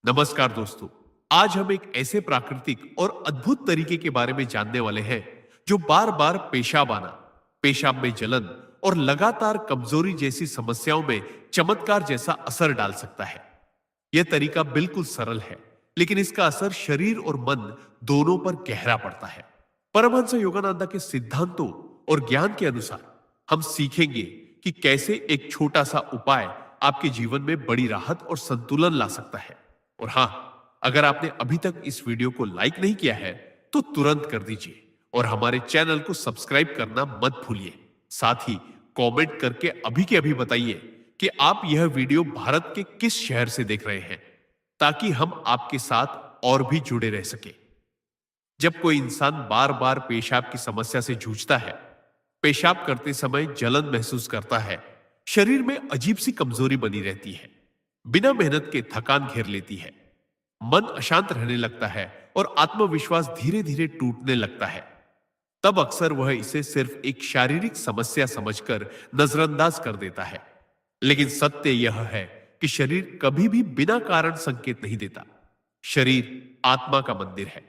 नमस्कार दोस्तों। आज हम एक ऐसे प्राकृतिक और अद्भुत तरीके के बारे में जानने वाले हैं जो बार बार पेशाब आना, पेशाब में जलन और लगातार कमजोरी जैसी समस्याओं में चमत्कार जैसा असर डाल सकता है। यह तरीका बिल्कुल सरल है, लेकिन इसका असर शरीर और मन दोनों पर गहरा पड़ता है। परमहंस योगानंदा के सिद्धांतों और ज्ञान के अनुसार हम सीखेंगे कि कैसे एक छोटा सा उपाय आपके जीवन में बड़ी राहत और संतुलन ला सकता है। और हां, अगर आपने अभी तक इस वीडियो को लाइक नहीं किया है तो तुरंत कर दीजिए और हमारे चैनल को सब्सक्राइब करना मत भूलिए। साथ ही कमेंट करके अभी के अभी बताइए कि आप यह वीडियो भारत के किस शहर से देख रहे हैं, ताकि हम आपके साथ और भी जुड़े रह सके। जब कोई इंसान बार बार पेशाब की समस्या से जूझता है, पेशाब करते समय जलन महसूस करता है, शरीर में अजीब सी कमजोरी बनी रहती है, बिना मेहनत के थकान घेर लेती है, मन अशांत रहने लगता है और आत्मविश्वास धीरे धीरे टूटने लगता है, तब अक्सर वह इसे सिर्फ एक शारीरिक समस्या समझकर नजरअंदाज कर देता है। लेकिन सत्य यह है कि शरीर कभी भी बिना कारण संकेत नहीं देता। शरीर आत्मा का मंदिर है,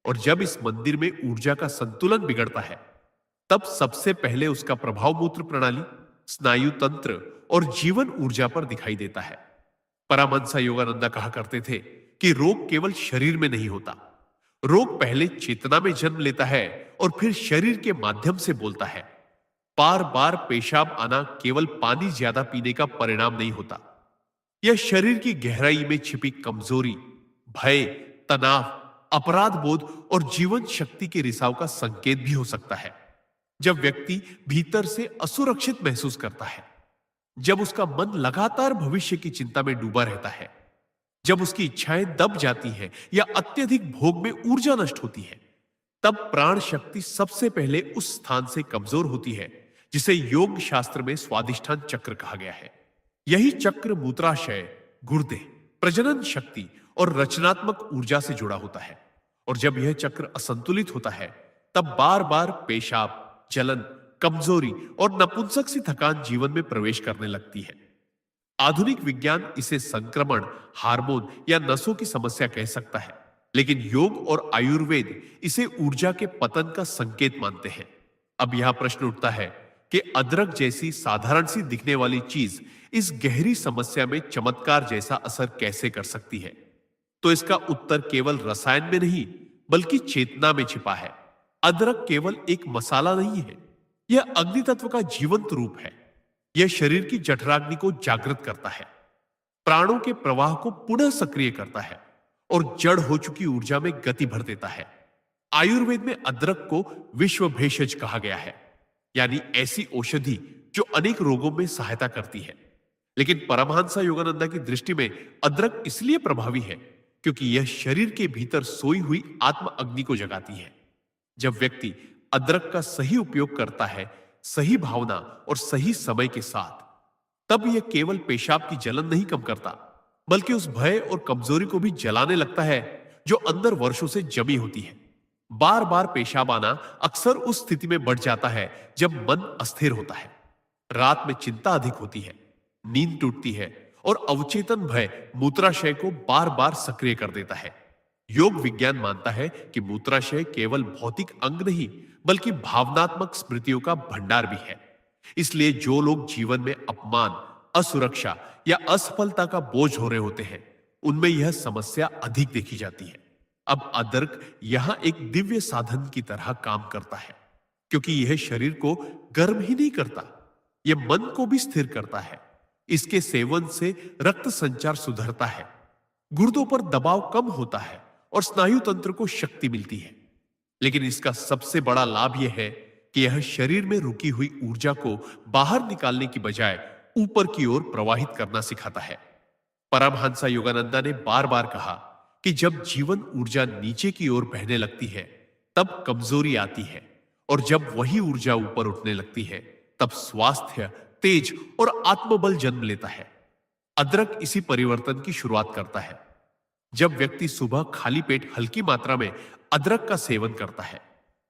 और जब इस मंदिर में ऊर्जा का संतुलन बिगड़ता है, तब सबसे पहले उसका प्रभाव मूत्र प्रणाली, स्नायु तंत्र और जीवन ऊर्जा पर दिखाई देता है। परमहंस योगानंदा कहा करते थे कि रोग केवल शरीर में नहीं होता, रोग पहले चेतना में जन्म लेता है और फिर शरीर के माध्यम से बोलता है। बार बार पेशाब आना केवल पानी ज्यादा पीने का परिणाम नहीं होता, यह शरीर की गहराई में छिपी कमजोरी, भय, तनाव, अपराध बोध और जीवन शक्ति के रिसाव का संकेत भी हो सकता है। जब व्यक्ति भीतर से असुरक्षित महसूस करता है, जब उसका मन लगातार भविष्य की चिंता में डूबा रहता है, जब उसकी इच्छाएं दब जाती हैं या अत्यधिक भोग में ऊर्जा नष्ट होती है, तब प्राण शक्ति सबसे पहले उस स्थान से कमजोर होती है जिसे योग शास्त्र में स्वादिष्ठान चक्र कहा गया है। यही चक्र मूत्राशय, गुर्दे, प्रजनन शक्ति और रचनात्मक ऊर्जा से जुड़ा होता है। और जब यह चक्र असंतुलित होता है, तब बार बार पेशाब, जलन, कमजोरी और नपुंसक सी थकान जीवन में प्रवेश करने लगती है। आधुनिक विज्ञान इसे संक्रमण, हार्मोन या नसों की समस्या कह सकता है, लेकिन योग और आयुर्वेद इसे ऊर्जा के पतन का संकेत मानते हैं। अब यह प्रश्न उठता है कि अदरक जैसी साधारण सी दिखने वाली चीज इस गहरी समस्या में चमत्कार जैसा असर कैसे कर सकती है? तो इसका उत्तर केवल रसायन में नहीं, बल्कि चेतना में छिपा है। अदरक केवल एक मसाला नहीं है, यह अग्नि तत्व का जीवंत रूप है। यह शरीर की जठराग्नि को जागृत करता है, प्राणों के प्रवाह को पुनः सक्रिय करता है और जड़ हो चुकी ऊर्जा में गति भर देता है। आयुर्वेद में अदरक को विश्व भेषज कहा गया है, यानी ऐसी औषधि जो अनेक रोगों में सहायता करती है। लेकिन परमहंस योगानंदा की दृष्टि में अदरक इसलिए प्रभावी है क्योंकि यह शरीर के भीतर सोई हुई आत्म अग्नि को जगाती है। जब व्यक्ति अदरक का सही उपयोग करता है, सही भावना और सही समय के साथ, तब यह केवल पेशाब की जलन नहीं कम करता, बल्कि उस भय और कमजोरी को भी जलाने लगता है जो अंदर वर्षों से जमी होती है। बार बार पेशाब आना अक्सर उस स्थिति में बढ़ जाता है जब मन अस्थिर होता है, रात में चिंता अधिक होती है, नींद टूटती है और अवचेतन भय मूत्राशय को बार बार सक्रिय कर देता है। योग विज्ञान मानता है कि मूत्राशय केवल भौतिक अंग नहीं, बल्कि भावनात्मक स्मृतियों का भंडार भी है। इसलिए जो लोग जीवन में अपमान, असुरक्षा या असफलता का बोझ हो रहे होते हैं, उनमें यह समस्या अधिक देखी जाती है। अब अदरक यहां एक दिव्य साधन की तरह काम करता है, क्योंकि यह शरीर को गर्म ही नहीं करता, यह मन को भी स्थिर करता है। इसके सेवन से रक्त संचार सुधरता है, गुर्दों पर दबाव कम होता है और स्नायु तंत्र को शक्ति मिलती है। लेकिन इसका सबसे बड़ा लाभ यह है कि यह शरीर में रुकी हुई ऊर्जा को बाहर निकालने की बजाय ऊपर की ओर प्रवाहित करना सिखाता है। परमहंस योगानंदा ने बार बार कहा कि जब जीवन ऊर्जा नीचे की ओर बहने लगती है, तब कमजोरी आती है, और जब वही ऊर्जा ऊपर उठने लगती है, तब स्वास्थ्य, तेज और आत्मबल जन्म लेता है। अदरक इसी परिवर्तन की शुरुआत करता है। जब व्यक्ति सुबह खाली पेट हल्की मात्रा में अदरक का सेवन करता है,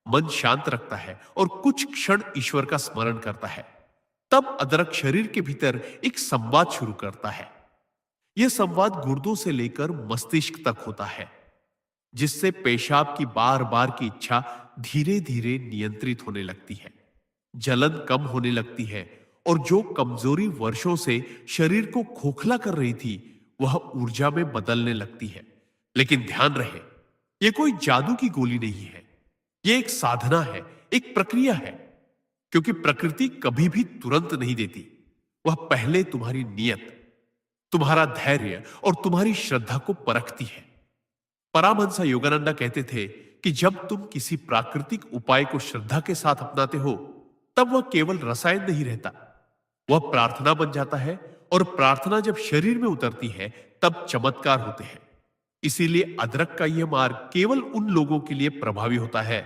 मन शांत रखता है और कुछ क्षण ईश्वर का स्मरण करता है, तब अदरक शरीर के भीतर एक संवाद शुरू करता है। यह संवाद गुर्दों से लेकर मस्तिष्क तक होता है, जिससे पेशाब की बार बार की इच्छा धीरे धीरे नियंत्रित होने लगती है, जलन कम होने लगती है और जो कमजोरी वर्षों से शरीर को खोखला कर रही थी वह ऊर्जा में बदलने लगती है। लेकिन ध्यान रहे, यह कोई जादू की गोली नहीं है, यह एक साधना है, एक प्रक्रिया है। क्योंकि प्रकृति कभी भी तुरंत नहीं देती, वह पहले तुम्हारी नियत, तुम्हारा धैर्य और तुम्हारी श्रद्धा को परखती है। परमहंस योगानंद कहते थे कि जब तुम किसी प्राकृतिक उपाय को श्रद्धा के साथ अपनाते हो तब वह केवल रसायन नहीं रहता, वह प्रार्थना बन जाता है, और प्रार्थना जब शरीर में उतरती है तब चमत्कार होते हैं। इसीलिए अदरक का यह मार्ग केवल उन लोगों के लिए प्रभावी होता है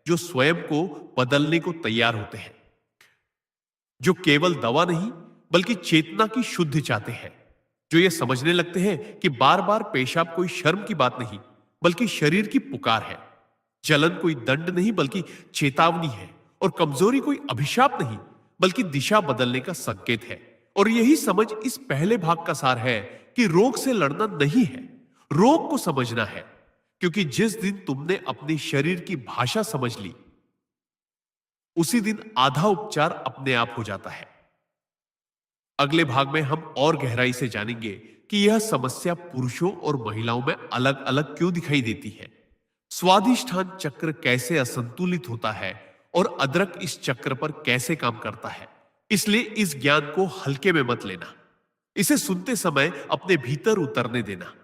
जो स्वयं को बदलने को तैयार होते हैं, जो केवल दवा नहीं बल्कि चेतना की शुद्ध चाहते हैं, जो ये समझने लगते हैं कि बार बार पेशाब कोई शर्म की बात नहीं बल्कि शरीर की पुकार है, जलन कोई दंड नहीं बल्कि चेतावनी है, और कमजोरी कोई अभिशाप नहीं बल्कि दिशा बदलने का संकेत है। और यही समझ इस पहले भाग का सार है कि रोग से लड़ना नहीं है, रोग को समझना है। क्योंकि जिस दिन तुमने अपने शरीर की भाषा समझ ली उसी दिन आधा उपचार अपने आप हो जाता है। अगले भाग में हम और गहराई से जानेंगे कि यह समस्या पुरुषों और महिलाओं में अलग अलग क्यों दिखाई देती है, स्वादिष्ठान चक्र कैसे असंतुलित होता है और अदरक इस चक्र पर कैसे काम करता है। इसलिए इस ज्ञान को हल्के में मत लेना, इसे सुनते समय अपने भीतर उतरने देना,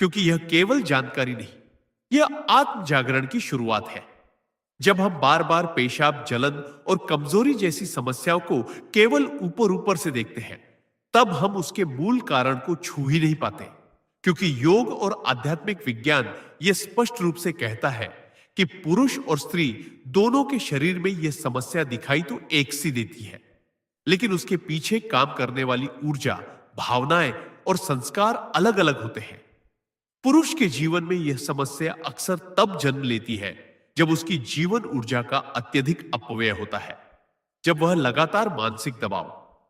क्योंकि यह केवल जानकारी नहीं, यह आत्म जागरण की शुरुआत है। जब हम बार बार पेशाब, जलन और कमजोरी जैसी समस्याओं को केवल ऊपर ऊपर से देखते हैं तब हम उसके मूल कारण को छू ही नहीं पाते। क्योंकि योग और आध्यात्मिक विज्ञान यह स्पष्ट रूप से कहता है कि पुरुष और स्त्री दोनों के शरीर में यह समस्या दिखाई तो एक सी देती है, लेकिन उसके पीछे काम करने वाली ऊर्जा, भावनाएं और संस्कार अलग अलग होते हैं। पुरुष के जीवन में यह समस्या अक्सर तब जन्म लेती है जब उसकी जीवन ऊर्जा का अत्यधिक अपव्यय होता है, जब वह लगातार मानसिक दबाव,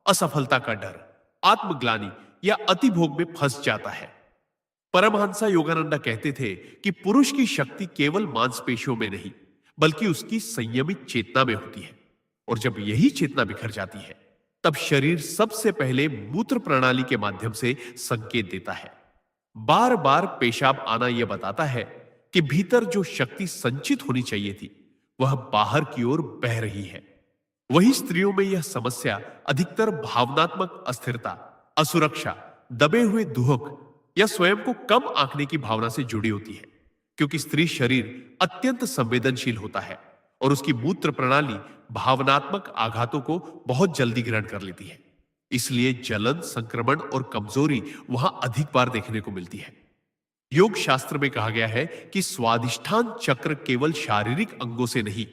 असफलता का डर, आत्मग्लानि या अतिभोग में फंस जाता है। परमहंस योगानंद कहते थे कि पुरुष की शक्ति केवल मांसपेशियों में नहीं बल्कि उसकी संयमित चेतना में होती है, और जब यही चेतना बिखर जाती है तब शरीर सबसे पहले मूत्र प्रणाली के माध्यम से संकेत देता है। बार बार पेशाब आना यह बताता है कि भीतर जो शक्ति संचित होनी चाहिए थी वह बाहर की ओर बह रही है। वही स्त्रियों में यह समस्या अधिकतर भावनात्मक अस्थिरता, असुरक्षा, दबे हुए दुहक या स्वयं को कम आंकने की भावना से जुड़ी होती है। क्योंकि स्त्री शरीर अत्यंत संवेदनशील होता है और उसकी मूत्र प्रणाली भावनात्मक आघातों को बहुत जल्दी ग्रहण कर लेती है। इसलिए जलन, संक्रमण और कमजोरी वहां अधिक बार देखने को मिलती है। योग शास्त्र में कहा गया है कि स्वादिष्ठान चक्र केवल शारीरिक अंगों से नहीं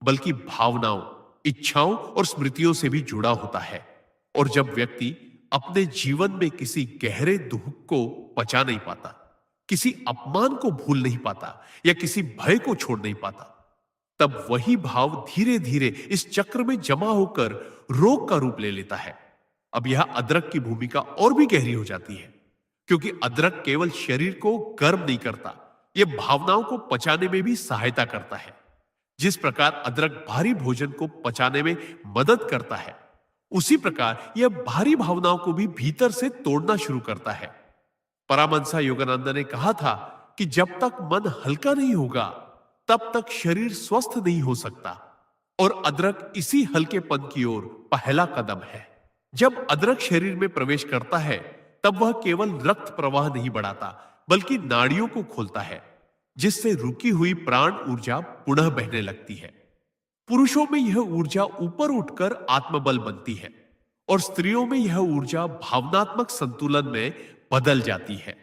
बल्कि भावनाओं, इच्छाओं और स्मृतियों से भी जुड़ा होता है। और जब व्यक्ति अपने जीवन में किसी गहरे दुख को पचा नहीं पाता, किसी अपमान को भूल नहीं पाता या किसी भय को छोड़ नहीं पाता, तब वही भाव धीरे धीरे इस चक्र में जमा होकर रोग का रूप ले लेता है। अब यह अदरक की भूमिका और भी गहरी हो जाती है, क्योंकि अदरक केवल शरीर को गर्म नहीं करता, यह भावनाओं को पचाने में भी सहायता करता है। जिस प्रकार अदरक भारी भोजन को पचाने में मदद करता है, उसी प्रकार यह भारी भावनाओं को भी भीतर से तोड़ना शुरू करता है। परमहंस योगानंद ने कहा था कि जब तक मन हल्का नहीं होगा तब तक शरीर स्वस्थ नहीं हो सकता, और अदरक इसी हल्केपन की ओर पहला कदम है। जब अदरक शरीर में प्रवेश करता है तब वह केवल रक्त प्रवाह नहीं बढ़ाता बल्कि नाड़ियों को खोलता है, जिससे रुकी हुई प्राण ऊर्जा पुनः बहने लगती है। पुरुषों में यह ऊर्जा ऊपर उठकर आत्मबल बनती है और स्त्रियों में यह ऊर्जा भावनात्मक संतुलन में बदल जाती है।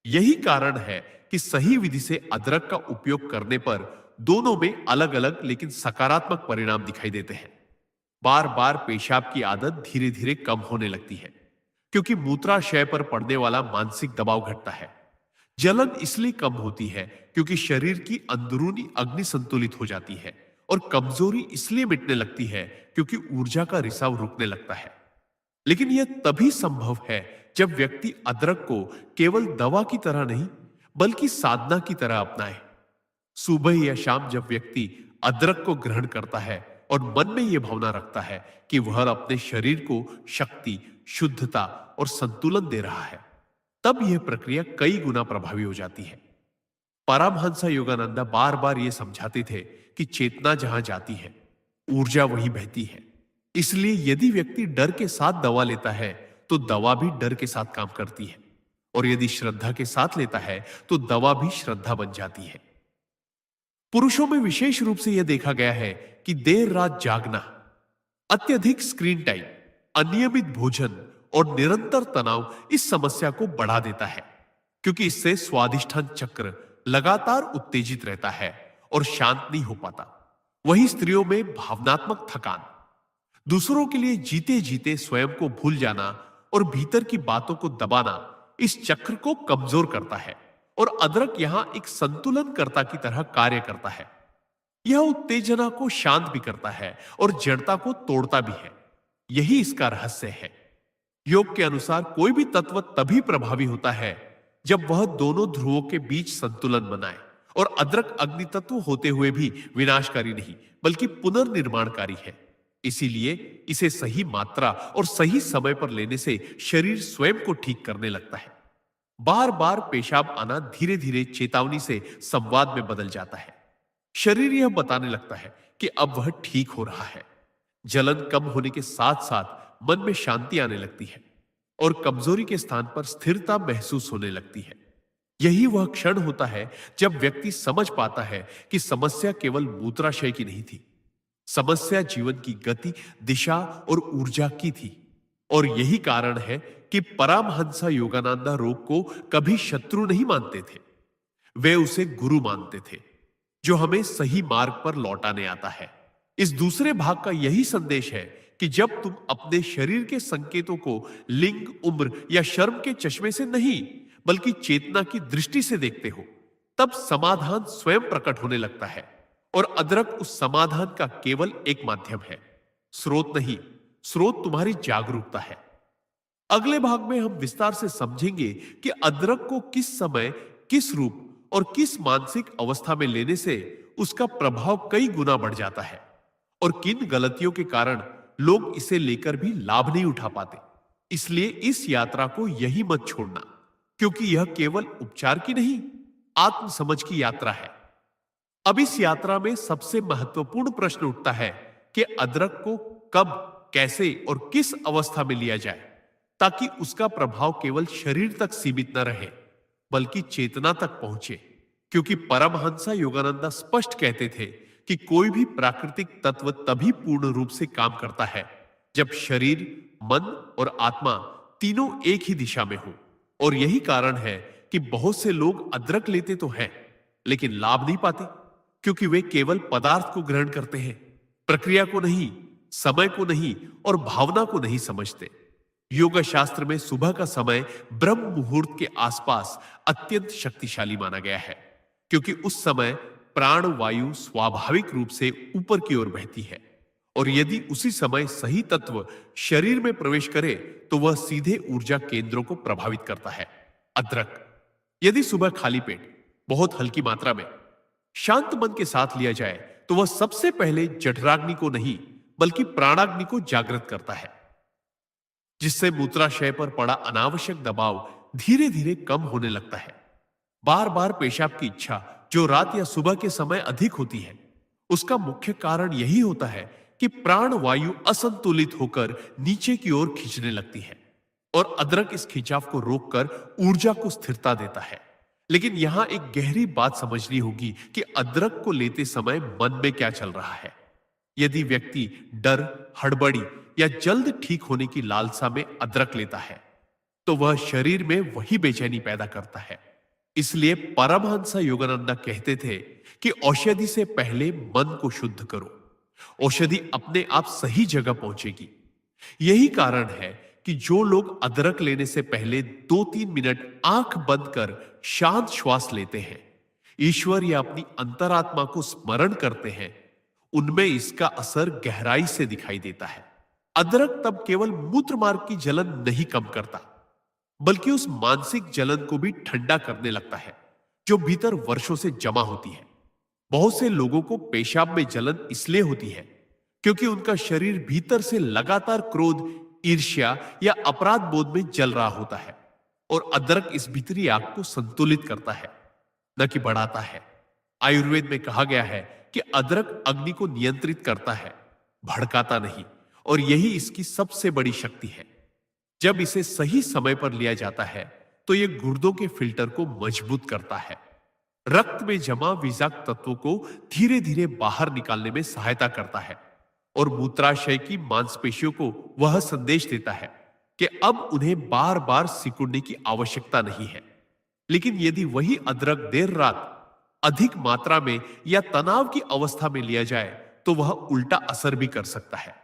यही कारण है कि सही विधि से अदरक का उपयोग करने पर दोनों में अलग अलग लेकिन सकारात्मक परिणाम दिखाई देते हैं। बार बार पेशाब की आदत धीरे धीरे कम होने लगती है, क्योंकि मूत्राशय पर पड़ने वाला मानसिक दबाव घटता है। जलन इसलिए कम होती है क्योंकि शरीर की अंदरूनी अग्नि संतुलित हो जाती है, और कमजोरी इसलिए मिटने लगती है क्योंकि ऊर्जा का रिसाव रुकने लगता है। लेकिन यह तभी संभव है जब व्यक्ति अदरक को केवल दवा की तरह नहीं, बल्कि साधना की तरह अपनाए। सुबह या शाम जब व्यक्ति अदरक को ग्रहण करता है और मन में यह भावना रखता है कि वह अपने शरीर को शक्ति, शुद्धता और संतुलन दे रहा है, तब यह प्रक्रिया कई गुना प्रभावी हो जाती है। परमहंस योगानंदा बार बार यह समझाते थे कि चेतना जहां जाती है, ऊर्जा वहीं बहती है। इसलिए यदि व्यक्ति डर के साथ दवा लेता है, तो दवा भी डर के साथ काम करती है, और यदि श्रद्धा के साथ लेता है, तो दवा भी श्रद्धा बन जाती है। पुरुषों में विशेष रूप से यह देखा गया है कि देर रात जागना, अत्यधिक स्क्रीन टाइम, अनियमित भोजन और निरंतर तनाव इस समस्या को बढ़ा देता है, क्योंकि इससे स्वादिष्ठान चक्र लगातार उत्तेजित रहता है और शांत नहीं हो पाता। वही स्त्रियों में भावनात्मक थकान, दूसरों के लिए जीते जीते स्वयं को भूल जाना और भीतर की बातों को दबाना इस चक्र को कमजोर करता है, और अदरक यहां एक संतुलनकर्ता की तरह कार्य करता है। यह उत्तेजना को शांत भी करता है और जड़ता को तोड़ता भी है। यही इसका रहस्य है। योग के अनुसार कोई भी तत्व तभी प्रभावी होता है जब वह दोनों ध्रुवों के बीच संतुलन बनाए, और अदरक अग्नि तत्व होते हुए भी विनाशकारी नहीं, बल्कि पुनर्निर्माणकारी है। इसीलिए इसे सही मात्रा और सही समय पर लेने से शरीर स्वयं को ठीक करने लगता है। बार बार पेशाब आना धीरे धीरे चेतावनी से संवाद में बदल जाता है। शरीर यह बताने लगता है कि अब वह ठीक हो रहा है। जलन कम होने के साथ साथ मन में शांति आने लगती है, और कमजोरी के स्थान पर स्थिरता महसूस होने लगती है। यही वह क्षण होता है जब व्यक्ति समझ पाता है कि समस्या केवल मूत्राशय की नहीं थी, समस्या जीवन की गति, दिशा और ऊर्जा की थी। और यही कारण है कि परमहंस योगानंदा रोग को कभी शत्रु नहीं मानते थे, वे उसे गुरु मानते थे, जो हमें सही मार्ग पर लौटाने आता है। इस दूसरे भाग का यही संदेश है कि जब तुम अपने शरीर के संकेतों को लिंग, उम्र या शर्म के चश्मे से नहीं, बल्कि चेतना की दृष्टि से देखते हो, तब समाधान स्वयं प्रकट होने लगता है। और अदरक उस समाधान का केवल एक माध्यम है, स्रोत नहीं। स्रोत तुम्हारी जागरूकता है। अगले भाग में हम विस्तार से समझेंगे कि अदरक को किस समय, किस रूप और किस मानसिक अवस्था में लेने से उसका प्रभाव कई गुना बढ़ जाता है, और किन गलतियों के कारण लोग इसे लेकर भी लाभ नहीं उठा पाते। इसलिए इस यात्रा को यही मत छोड़ना, क्योंकि यह केवल उपचार की नहीं, आत्म समझ की यात्रा है। अब इस यात्रा में सबसे महत्वपूर्ण प्रश्न उठता है कि अदरक को कब, कैसे और किस अवस्था में लिया जाए, ताकि उसका प्रभाव केवल शरीर तक सीमित न रहे, बल्कि चेतना तक पहुंचे। क्योंकि परमहंस योगानंदा स्पष्ट कहते थे कि कोई भी प्राकृतिक तत्व तभी पूर्ण रूप से काम करता है जब शरीर, मन और आत्मा तीनों एक ही दिशा में हो। और यही कारण है कि बहुत से लोग अदरक लेते तो हैं, लेकिन लाभ नहीं पाते, क्योंकि वे केवल पदार्थ को ग्रहण करते हैं, प्रक्रिया को नहीं, समय को नहीं और भावना को नहीं समझते। योग शास्त्र में सुबह का समय ब्रह्म मुहूर्त के आसपास अत्यंत शक्तिशाली माना गया है, क्योंकि उस समय प्राण वायु स्वाभाविक रूप से ऊपर की ओर बहती है, और यदि उसी समय सही तत्व शरीर में प्रवेश करे तो वह सीधे ऊर्जा केंद्रों को प्रभावित करता है। अदरक यदि सुबह खाली पेट, बहुत हल्की मात्रा में, शांत मन के साथ लिया जाए, तो वह सबसे पहले जठराग्नि को नहीं, बल्कि प्राणाग्नि को जागृत करता है, जिससे मूत्राशय पर पड़ा अनावश्यक दबाव धीरे धीरे कम होने लगता है। बार बार पेशाब की इच्छा जो रात या सुबह के समय अधिक होती है, उसका मुख्य कारण यही होता है कि प्राण वायु असंतुलित होकर नीचे की ओर खींचने लगती है, और अदरक इस खिंचाव को रोककर ऊर्जा को स्थिरता देता है। लेकिन यहां एक गहरी बात समझनी होगी कि अदरक को लेते समय मन में क्या चल रहा है। यदि व्यक्ति डर, हड़बड़ी या जल्द ठीक होने की लालसा में अदरक लेता है, तो वह शरीर में वही बेचैनी पैदा करता है। इसलिए परमहंस योगानंदा कहते थे कि औषधि से पहले मन को शुद्ध करो, औषधि अपने आप सही जगह पहुंचेगी। यही कारण है कि जो लोग अदरक लेने से पहले 2-3 मिनट आंख बंद कर शांत श्वास लेते हैं, ईश्वर या अपनी अंतरात्मा को स्मरण करते हैं, उनमें इसका असर गहराई से दिखाई देता है। अदरक तब केवल मूत्र मार्ग की जलन नहीं कम करता, बल्कि उस मानसिक जलन को भी ठंडा करने लगता है जो भीतर वर्षों से जमा होती है। बहुत से लोगों को पेशाब में जलन इसलिए होती है क्योंकि उनका शरीर भीतर से लगातार क्रोध, ईर्ष्या या अपराध बोध में जल रहा होता है, और अदरक इस भीतरी आग को संतुलित करता है, न कि बढ़ाता है। आयुर्वेद में कहा गया है कि अदरक अग्नि को नियंत्रित करता है, भड़काता नहीं, और यही इसकी सबसे बड़ी शक्ति है। जब इसे सही समय पर लिया जाता है तो यह गुर्दों के फिल्टर को मजबूत करता है, रक्त में जमा विषाक्त तत्वों को धीरे धीरे बाहर निकालने में सहायता करता है, और मूत्राशय की मांसपेशियों को वह संदेश देता है कि अब उन्हें बार बार सिकुड़ने की आवश्यकता नहीं है। लेकिन यदि वही अदरक देर रात अधिक मात्रा में या तनाव की अवस्था में लिया जाए तो वह उल्टा असर भी कर सकता है।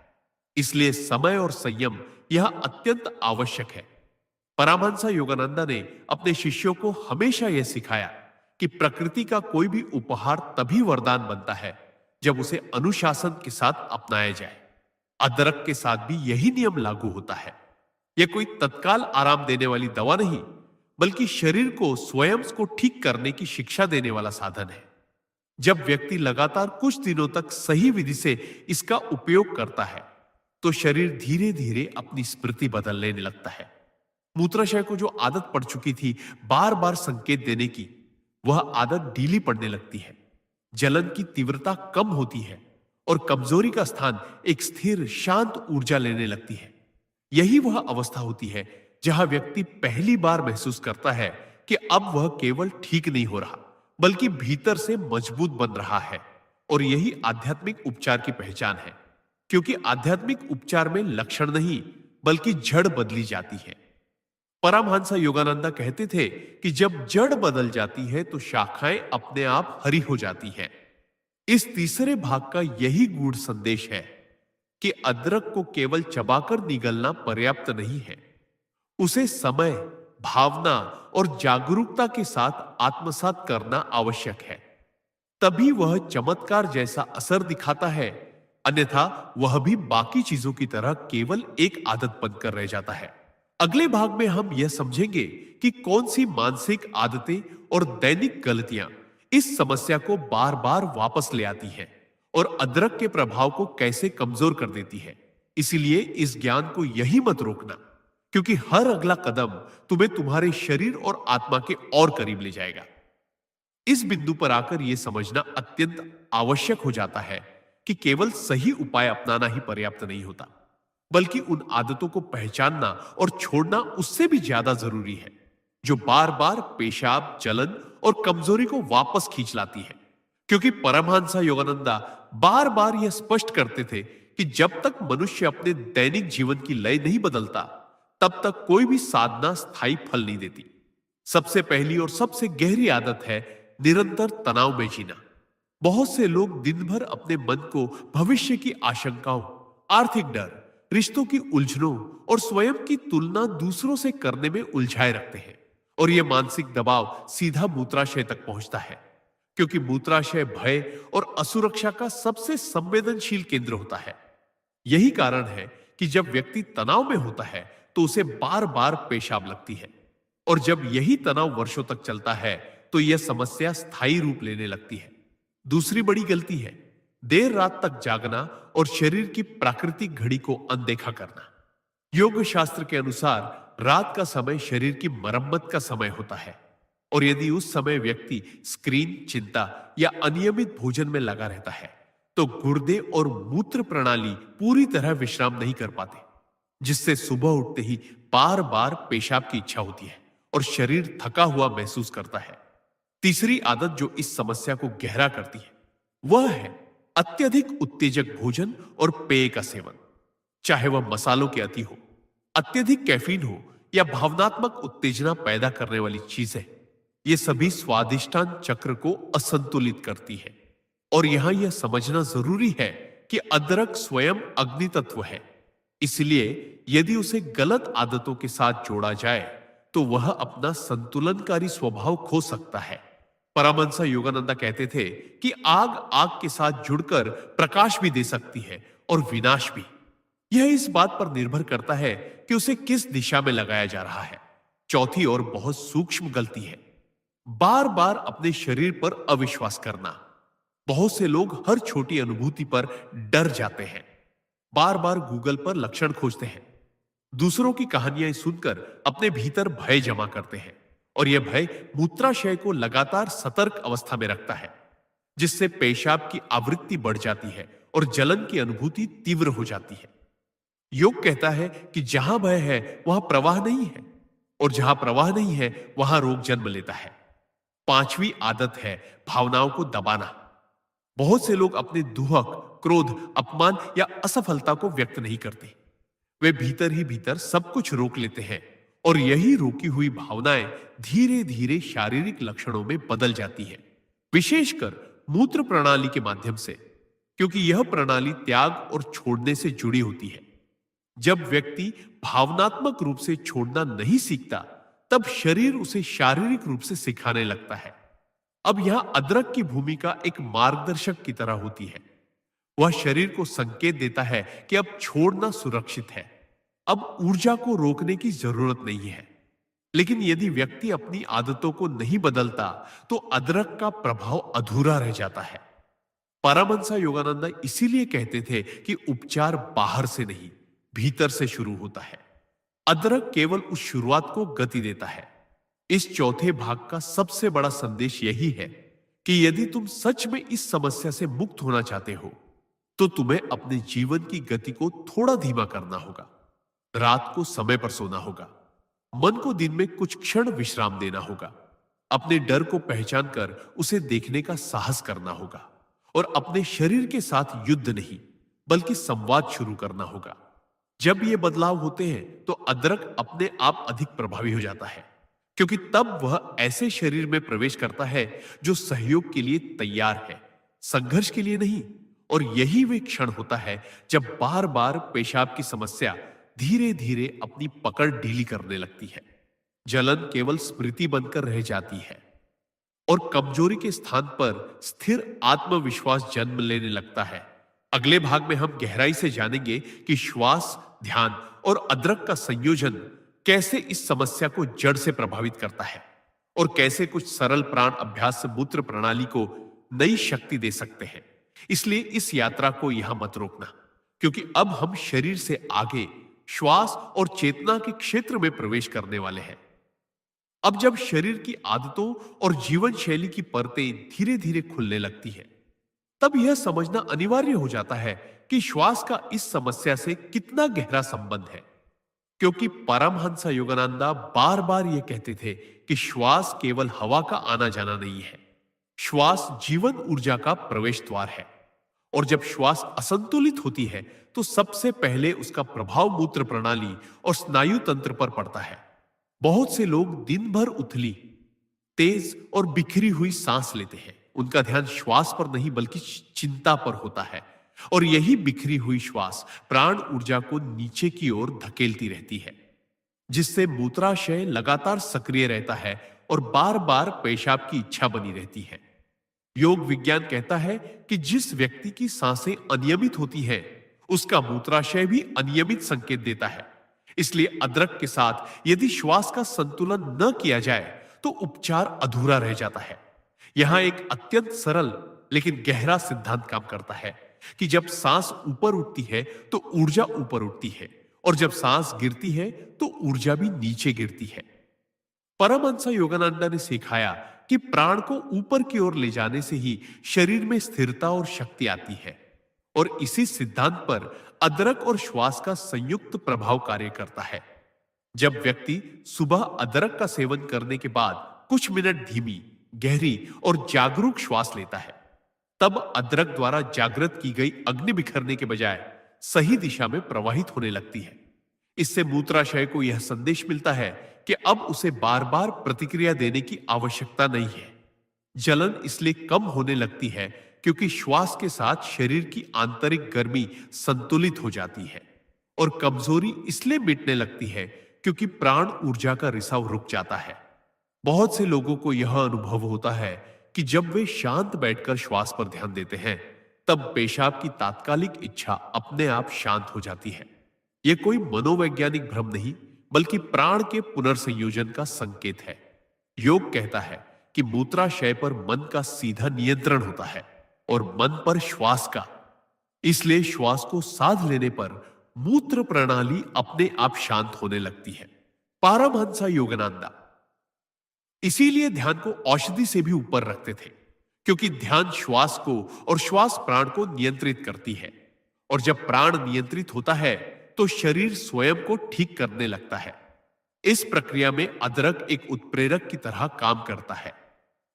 इसलिए समय और संयम यह अत्यंत आवश्यक है। परमहंस योगानंदा ने अपने शिष्यों को हमेशा यह सिखाया कि प्रकृति का कोई भी उपहार तभी वरदान बनता है जब उसे अनुशासन के साथ अपनाया जाए। अदरक के साथ भी यही नियम लागू होता है। यह कोई तत्काल आराम देने वाली दवा नहीं, बल्कि शरीर को स्वयं को ठीक करने की शिक्षा देने वाला साधन है। जब व्यक्ति लगातार कुछ दिनों तक सही विधि से इसका उपयोग करता है तो शरीर धीरे धीरे अपनी स्मृति बदलने लगता है। मूत्राशय को जो आदत पड़ चुकी थी बार बार संकेत देने की, वह आदत ढीली पड़ने लगती है। जलन की तीव्रता कम होती है और कमजोरी का स्थान एक स्थिर शांत ऊर्जा लेने लगती है। यही वह अवस्था होती है जहां व्यक्ति पहली बार महसूस करता है कि अब वह केवल ठीक नहीं हो रहा, बल्कि भीतर से मजबूत बन रहा है। और यही आध्यात्मिक उपचार की पहचान है, क्योंकि आध्यात्मिक उपचार में लक्षण नहीं बल्कि जड़ बदली जाती है। परमहंस योगानंदा कहते थे कि जब जड़ बदल जाती है तो शाखाएं अपने आप हरी हो जाती हैं। इस तीसरे भाग का यही गूढ़ संदेश है कि अदरक को केवल चबाकर निगलना पर्याप्त नहीं है, उसे समय, भावना और जागरूकता के साथ आत्मसात करना आवश्यक है। तभी वह चमत्कार जैसा असर दिखाता है, अन्यथा वह भी बाकी चीजों की तरह केवल एक आदत बनकर रह जाता है। अगले भाग में हम यह समझेंगे कि कौन सी मानसिक आदतें और दैनिक गलतियां इस समस्या को बार बार वापस ले आती हैं और अदरक के प्रभाव को कैसे कमजोर कर देती है। इसीलिए इस ज्ञान को यही मत रोकना, क्योंकि हर अगला कदम तुम्हें तुम्हारे शरीर और आत्मा के और करीब ले जाएगा। इस बिंदु पर आकर यह समझना अत्यंत आवश्यक हो जाता है कि केवल सही उपाय अपनाना ही पर्याप्त नहीं होता, बल्कि उन आदतों को पहचानना और छोड़ना उससे भी ज्यादा जरूरी है जो बार बार पेशाब, जलन और कमजोरी को वापस खींच लाती है। क्योंकि परमहंस योगानंदा बार बार यह स्पष्ट करते थे कि जब तक मनुष्य अपने दैनिक जीवन की लय नहीं बदलता, तब तक कोई भी साधना स्थायी फल नहीं देती। सबसे पहली और सबसे गहरी आदत है निरंतर तनाव में जीना। बहुत से लोग दिन भर अपने मन को भविष्य की आशंकाओं, आर्थिक डर, रिश्तों की उलझनों और स्वयं की तुलना दूसरों से करने में उलझाए रखते हैं, और यह मानसिक दबाव सीधा मूत्राशय तक पहुंचता है, क्योंकि मूत्राशय भय और असुरक्षा का सबसे संवेदनशील केंद्र होता है। यही कारण है कि जब व्यक्ति तनाव में होता है तो उसे बार बार पेशाब लगती है, और जब यही तनाव वर्षों तक चलता है तो यह समस्या स्थायी रूप लेने लगती है। दूसरी बड़ी गलती है देर रात तक जागना और शरीर की प्राकृतिक घड़ी को अनदेखा करना। योग शास्त्र के अनुसार रात का समय शरीर की मरम्मत का समय होता है, और यदि उस समय व्यक्ति स्क्रीन, चिंता या अनियमित भोजन में लगा रहता है तो गुर्दे और मूत्र प्रणाली पूरी तरह विश्राम नहीं कर पाते, जिससे सुबह उठते ही बार बार पेशाब की इच्छा होती है और शरीर थका हुआ महसूस करता है। तीसरी आदत जो इस समस्या को गहरा करती है वह है अत्यधिक उत्तेजक भोजन और पेय का सेवन। चाहे वह मसालों के अति हो, अत्यधिक कैफीन हो या भावनात्मक उत्तेजना पैदा करने वाली चीजें, ये सभी स्वादिष्टान चक्र को असंतुलित करती है। और यहां यह समझना जरूरी है कि अदरक स्वयं अग्नि तत्व है, इसलिए यदि उसे गलत आदतों के साथ जोड़ा जाए तो वह अपना संतुलनकारी स्वभाव खो सकता है। परमहंस योगानंदा कहते थे कि आग आग के साथ जुड़कर प्रकाश भी दे सकती है और विनाश भी। यह इस बात पर निर्भर करता है कि उसे किस दिशा में लगाया जा रहा है। चौथी और बहुत सूक्ष्म गलती है बार बार अपने शरीर पर अविश्वास करना। बहुत से लोग हर छोटी अनुभूति पर डर जाते हैं, बार बार गूगल पर लक्षण खोजते हैं, दूसरों की कहानियां सुनकर अपने भीतर भय जमा करते हैं और यह भय मूत्राशय को लगातार सतर्क अवस्था में रखता है, जिससे पेशाब की आवृत्ति बढ़ जाती है और जलन की अनुभूति तीव्र हो जाती है। योग कहता है कि जहां भय है वहां प्रवाह नहीं है और जहां प्रवाह नहीं है वहां रोग जन्म लेता है। पांचवी आदत है भावनाओं को दबाना। बहुत से लोग अपने दुहक, क्रोध, अपमान या असफलता को व्यक्त नहीं करते। वे भीतर ही भीतर सब कुछ रोक लेते हैं और यही रोकी हुई भावनाएं धीरे धीरे शारीरिक लक्षणों में बदल जाती है, विशेषकर मूत्र प्रणाली के माध्यम से, क्योंकि यह प्रणाली त्याग और छोड़ने से जुड़ी होती है। जब व्यक्ति भावनात्मक रूप से छोड़ना नहीं सीखता, तब शरीर उसे शारीरिक रूप से सिखाने लगता है। अब यहां अदरक की भूमिका एक मार्गदर्शक की तरह होती है। वह शरीर को संकेत देता है कि अब छोड़ना सुरक्षित है, अब ऊर्जा को रोकने की जरूरत नहीं है। लेकिन यदि व्यक्ति अपनी आदतों को नहीं बदलता, तो अदरक का प्रभाव अधूरा रह जाता है। परमहंस योगानंद इसीलिए कहते थे कि उपचार बाहर से नहीं, भीतर से शुरू होता है। अदरक केवल उस शुरुआत को गति देता है। इस चौथे भाग का सबसे बड़ा संदेश यही है कि यदि तुम सच में इस समस्या से मुक्त होना चाहते हो, तो तुम्हें अपने जीवन की गति को थोड़ा धीमा करना होगा। रात को समय पर सोना होगा, मन को दिन में कुछ क्षण विश्राम देना होगा, अपने डर को पहचान कर उसे देखने का साहस करना होगा और अपने शरीर के साथ युद्ध नहीं बल्कि संवाद शुरू करना होगा। जब ये बदलाव होते हैं तो अदरक अपने आप अधिक प्रभावी हो जाता है, क्योंकि तब वह ऐसे शरीर में प्रवेश करता है जो सहयोग के लिए तैयार है, संघर्ष के लिए नहीं। और यही वे क्षण होता है जब बार बार पेशाब की समस्या धीरे धीरे अपनी पकड़ ढीली करने लगती है। जलन केवल स्मृति बनकर रह जाती है और कमजोरी के स्थान पर स्थिर आत्मविश्वास जन्म लेने लगता है। अगले भाग में हम गहराई से जानेंगे कि श्वास, ध्यान और अदरक का संयोजन कैसे इस समस्या को जड़ से प्रभावित करता है और कैसे कुछ सरल प्राण अभ्यास से मूत्र प्रणाली को नई शक्ति दे सकते हैं। इसलिए इस यात्रा को यहां मत रोकना, क्योंकि अब हम शरीर से आगे श्वास और चेतना के क्षेत्र में प्रवेश करने वाले हैं। अब जब शरीर की आदतों और जीवन शैली की परतें धीरे धीरे खुलने लगती है, तब यह समझना अनिवार्य हो जाता है कि श्वास का इस समस्या से कितना गहरा संबंध है। क्योंकि परमहंस योगानंदा बार बार यह कहते थे कि श्वास केवल हवा का आना जाना नहीं है, श्वास जीवन ऊर्जा का प्रवेश द्वार है। और जब श्वास असंतुलित होती है तो सबसे पहले उसका प्रभाव मूत्र प्रणाली और स्नायु तंत्र पर पड़ता है। बहुत से लोग दिन भर उथली, तेज और बिखरी हुई सांस लेते हैं। उनका ध्यान श्वास पर नहीं बल्कि चिंता पर होता है और यही बिखरी हुई श्वास प्राण ऊर्जा को नीचे की ओर धकेलती रहती है, जिससे मूत्राशय लगातार सक्रिय रहता है और बार बार पेशाब की इच्छा बनी रहती है। योग विज्ञान कहता है कि जिस व्यक्ति की सांसें अनियमित होती हैं, उसका मूत्राशय भी अनियमित संकेत देता है। इसलिए अदरक के साथ यदि श्वास का संतुलन न किया जाए तो उपचार अधूरा रह जाता है। यहां एक अत्यंत सरल लेकिन गहरा सिद्धांत काम करता है कि जब सांस ऊपर उठती है तो ऊर्जा ऊपर उठती है और जब सांस गिरती है तो ऊर्जा भी नीचे गिरती है। परमहंस योगानंदा ने सिखाया कि प्राण को ऊपर की ओर ले जाने से ही शरीर में स्थिरता और शक्ति आती है और इसी सिद्धांत पर अदरक और श्वास का संयुक्त प्रभाव कार्य करता है। जब व्यक्ति सुबह अदरक का सेवन करने के बाद कुछ मिनट धीमी, गहरी और जागरूक श्वास लेता है, तब अदरक द्वारा जागृत की गई अग्नि बिखरने के बजाय सही दिशा में प्रवाहित होने लगती है। इससे मूत्राशय को यह संदेश मिलता है कि अब उसे बार बार प्रतिक्रिया देने की आवश्यकता नहीं है। जलन इसलिए कम होने लगती है क्योंकि श्वास के साथ शरीर की आंतरिक गर्मी संतुलित हो जाती है और कमजोरी इसलिए मिटने लगती है क्योंकि प्राण ऊर्जा का रिसाव रुक जाता है। बहुत से लोगों को यह अनुभव होता है कि जब वे शांत बैठकर श्वास पर ध्यान देते हैं, तब पेशाब की तात्कालिक इच्छा अपने आप शांत हो जाती है यह कोई मनोवैज्ञानिक भ्रम नहीं, बल्कि प्राण के पुनर्संयोजन का संकेत है। योग कहता है कि मूत्राशय पर मन का सीधा नियंत्रण होता है और मन पर श्वास का। इसलिए श्वास को साध लेने पर मूत्र प्रणाली अपने आप शांत होने लगती है। पारमहंसा योगानंदा इसीलिए ध्यान को औषधि से भी ऊपर रखते थे, क्योंकि ध्यान श्वास को और श्वास प्राण को नियंत्रित करती है, और जब प्राण नियंत्रित होता है तो शरीर स्वयं को ठीक करने लगता है। इस प्रक्रिया में अदरक एक उत्प्रेरक की तरह काम करता है।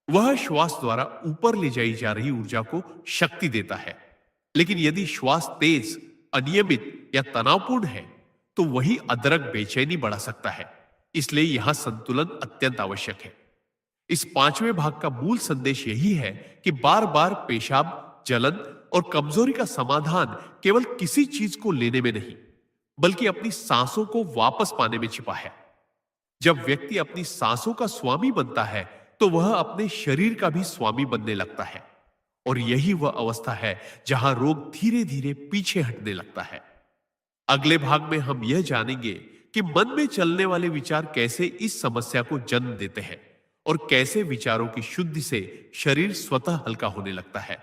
वह श्वास द्वारा ऊपर ले जाई जा रही ऊर्जा को शक्ति देता है। लेकिन यदि श्वास तेज, अनियमित या तनावपूर्ण है तो वही अदरक बेचैनी बढ़ा सकता है। इसलिए यहां संतुलन अत्यंत आवश्यक है। इस पांचवें भाग का मूल संदेश यही है कि बार बार पेशाब, जलन और कमजोरी का समाधान केवल किसी चीज को लेने में नहीं, बल्कि अपनी सांसों को वापस पाने में छिपा है। जब व्यक्ति अपनी सांसों का स्वामी बनता है तो वह अपने शरीर का भी स्वामी बनने लगता है, और यही वह अवस्था है जहां रोग धीरे धीरे पीछे हटने लगता है। अगले भाग में हम यह जानेंगे कि मन में चलने वाले विचार कैसे इस समस्या को जन्म देते हैं और कैसे विचारों की शुद्धि से शरीर स्वतः हल्का होने लगता है।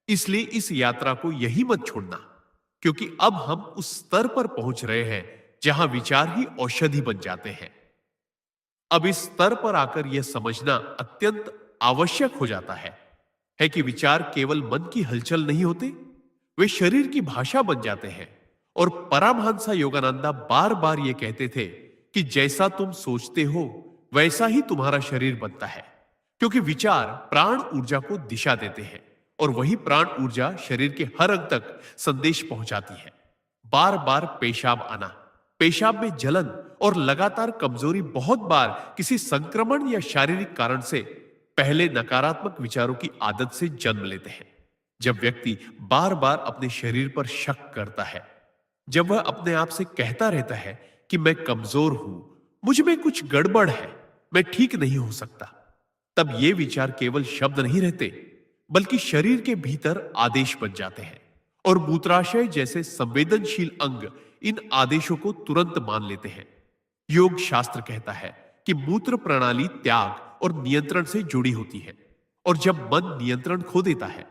इसलिए इस यात्रा को यही मत छोड़ना, क्योंकि अब हम उस स्तर पर पहुंच रहे हैं जहां विचार ही औषधि बन जाते हैं। अब इस स्तर पर आकर यह समझना अत्यंत आवश्यक हो जाता है कि विचार केवल मन की हलचल नहीं होते, वे शरीर की भाषा बन जाते हैं। और परमहंसा योगानंदा बार बार यह कहते थे कि जैसा तुम सोचते हो वैसा ही तुम्हारा शरीर बनता है, क्योंकि विचार प्राण ऊर्जा को दिशा देते हैं और वही प्राण ऊर्जा शरीर के हर अंग तक संदेश पहुंचाती है। बार बार पेशाब आना, पेशाब में जलन और लगातार कमजोरी बहुत बार किसी संक्रमण या शारीरिक कारण से पहले नकारात्मक विचारों की आदत से जन्म लेते हैं। जब व्यक्ति बार बार अपने शरीर पर शक करता है, जब वह अपने आप से कहता रहता है कि मैं कमजोर हूं, मुझ में कुछ गड़बड़ है, मैं ठीक नहीं हो सकता, तब ये विचार केवल शब्द नहीं रहते, बल्कि शरीर के भीतर आदेश बन जाते हैं। और मूत्राशय जैसे संवेदनशील अंग इन आदेशों को तुरंत मान लेते हैं। योग शास्त्र कहता है कि मूत्र प्रणाली त्याग और नियंत्रण से जुड़ी होती है, और जब मन नियंत्रण खो देता है,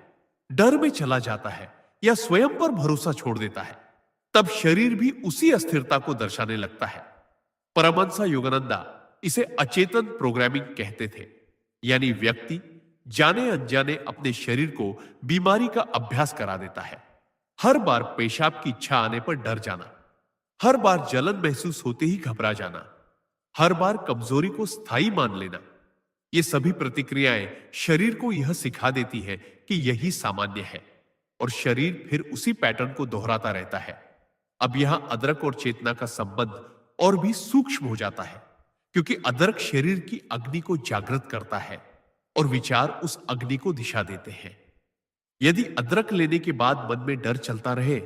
डर में चला जाता है या स्वयं पर भरोसा छोड़ देता है, तब शरीर भी उसी अस्थिरता को दर्शाने लगता है। परमहंसा योगानंदा इसे अचेतन प्रोग्रामिंग कहते थे, यानी व्यक्ति जाने अनजाने अपने शरीर को बीमारी का अभ्यास करा देता है। हर बार पेशाब की इच्छा आने पर डर जाना, हर बार जलन महसूस होते ही घबरा जाना, हर बार कमजोरी को स्थायी मान लेना, ये सभी प्रतिक्रियाएं शरीर को यह सिखा देती है कि यही सामान्य है, और शरीर फिर उसी पैटर्न को दोहराता रहता है। अब यहां अदरक और चेतना का संबंध और भी सूक्ष्म हो जाता है, क्योंकि अदरक शरीर की अग्नि को जागृत करता है और विचार उस अग्नि को दिशा देते हैं। यदि अदरक लेने के बाद मन में डर चलता रहे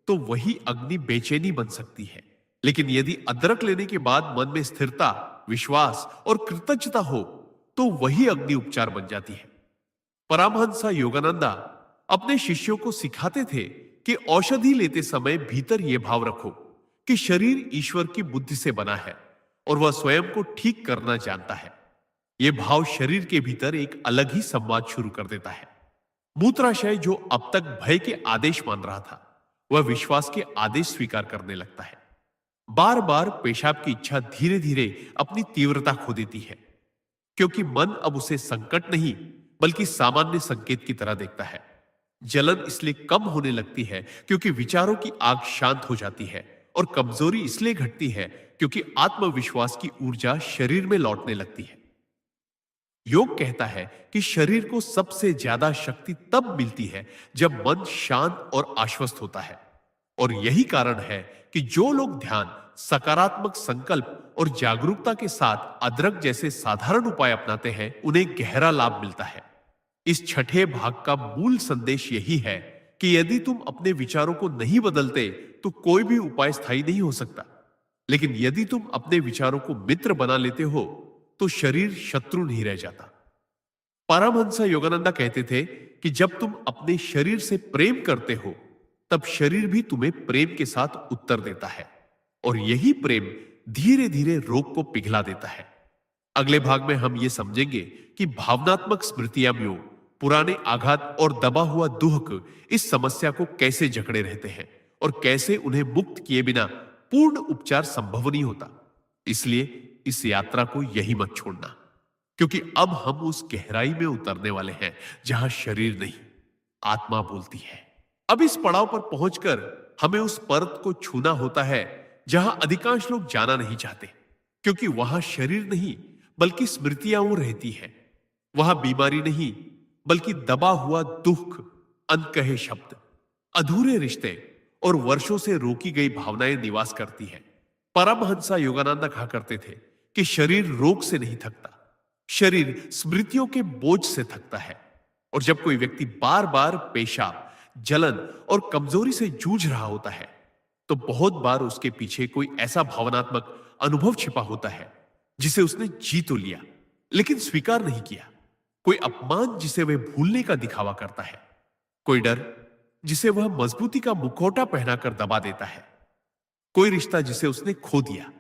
तो वही अग्नि बेचैनी बन सकती है, लेकिन यदि अदरक लेने के बाद मन में स्थिरता, विश्वास और कृतज्ञता हो तो वही अग्नि उपचार बन जाती है। परमहंसा योगानंदा अपने शिष्यों को सिखाते थे कि औषधि लेते समय भीतर यह भाव रखो कि शरीर ईश्वर की बुद्धि से बना है और वह स्वयं को ठीक करना जानता है। यह भाव शरीर के भीतर एक अलग ही संवाद शुरू कर देता है। मूत्राशय जो अब तक भय के आदेश मान रहा था, वह विश्वास के आदेश स्वीकार करने लगता है। बार बार पेशाब की इच्छा धीरे धीरे अपनी तीव्रता खो देती है, क्योंकि मन अब उसे संकट नहीं बल्कि सामान्य संकेत की तरह देखता है। जलन इसलिए कम होने लगती है क्योंकि विचारों की आग शांत हो जाती है, और कमजोरी इसलिए घटती है क्योंकि आत्मविश्वास की ऊर्जा शरीर में लौटने लगती है। योग कहता है कि शरीर को सबसे ज्यादा शक्ति तब मिलती है जब मन शांत और आश्वस्त होता है, और यही कारण है कि जो लोग ध्यान, सकारात्मक संकल्प और जागरूकता के साथ अदरक जैसे साधारण उपाय अपनाते हैं, उन्हें गहरा लाभ मिलता है। इस छठे भाग का मूल संदेश यही है कि यदि तुम अपने विचारों को नहीं बदलते तो कोई भी उपाय स्थायी नहीं हो सकता, लेकिन यदि तुम अपने विचारों को मित्र बना लेते हो तो शरीर शत्रु नहीं रह जाता। परमहंसा योगानंदा कहते थे कि जब तुम अपने शरीर से प्रेम करते हो तब शरीर भी तुम्हें प्रेम के साथ उत्तर देता है। और यही प्रेम धीरे धीरे रोग को पिघला देता है। अगले भाग में हम ये समझेंगे कि भावनात्मक स्मृतियां म्यों पुराने आघात और दबा हुआ दुख इस समस्या को कैसे जकड़े रहते हैं और कैसे उन्हें मुक्त किए बिना पूर्ण उपचार संभव नहीं होता। इसलिए इस यात्रा को यही मत छोड़ना, क्योंकि अब हम उस गहराई में उतरने वाले हैं जहां शरीर नहीं, आत्मा बोलती है। अब इस पड़ाव पर पहुंचकर हमें उस परत को छूना होता है जहां अधिकांश लोग जाना नहीं चाहते, क्योंकि वहां शरीर नहीं बल्कि स्मृतियां रहती है। वहां बीमारी नहीं बल्कि दबा हुआ दुख, अनकहे शब्द, अधूरे रिश्ते और वर्षों से रोकी गई भावनाएं निवास करती है। परमहंसा योगानंद कहा करते थे कि शरीर रोग से नहीं थकता, शरीर स्मृतियों के बोझ से थकता है। और जब कोई व्यक्ति बार बार पेशाब, जलन और कमजोरी से जूझ रहा होता है, तो बहुत बार उसके पीछे कोई ऐसा भावनात्मक अनुभव छिपा होता है जिसे उसने जी तो लिया लेकिन स्वीकार नहीं किया। कोई अपमान जिसे वह भूलने का दिखावा करता है, कोई डर जिसे वह मजबूती का मुखौटा पहनाकर दबा देता है, कोई रिश्ता जिसे उसने खो दिया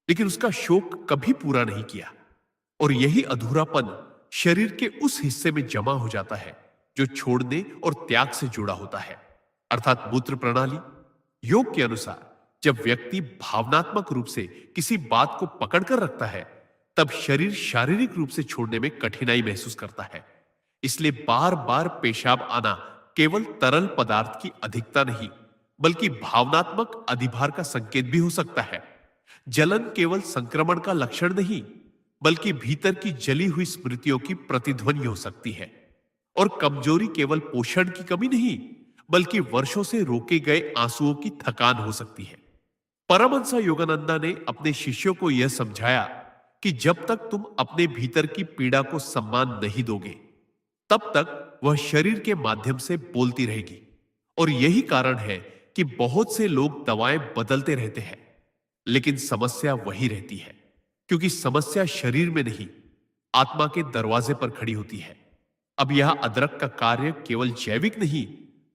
लेकिन उसका शोक कभी पूरा नहीं किया। और यही अधूरापन शरीर के उस हिस्से में जमा हो जाता है जो छोड़ने और त्याग से जुड़ा होता है, अर्थात मूत्र प्रणाली। योग के अनुसार जब व्यक्ति भावनात्मक रूप से किसी बात को पकड़कर रखता है, तब शरीर शारीरिक रूप से छोड़ने में कठिनाई महसूस करता है। इसलिए बार बार पेशाब आना केवल तरल पदार्थ की अधिकता नहीं बल्कि भावनात्मक अधिभार का संकेत भी हो सकता है। जलन केवल संक्रमण का लक्षण नहीं बल्कि भीतर की जली हुई स्मृतियों की प्रतिध्वनि हो सकती है। और कमजोरी केवल पोषण की कमी नहीं बल्कि वर्षों से रोके गए आंसुओं की थकान हो सकती है। परमहंस योगानंदा ने अपने शिष्यों को यह समझाया कि जब तक तुम अपने भीतर की पीड़ा को सम्मान नहीं दोगे, तब तक वह शरीर के माध्यम से बोलती रहेगी। और यही कारण है कि बहुत से लोग दवाएं बदलते रहते हैं लेकिन समस्या वही रहती है, क्योंकि समस्या शरीर में नहीं, आत्मा के दरवाजे पर खड़ी होती है। अब यह अदरक का कार्य केवल जैविक नहीं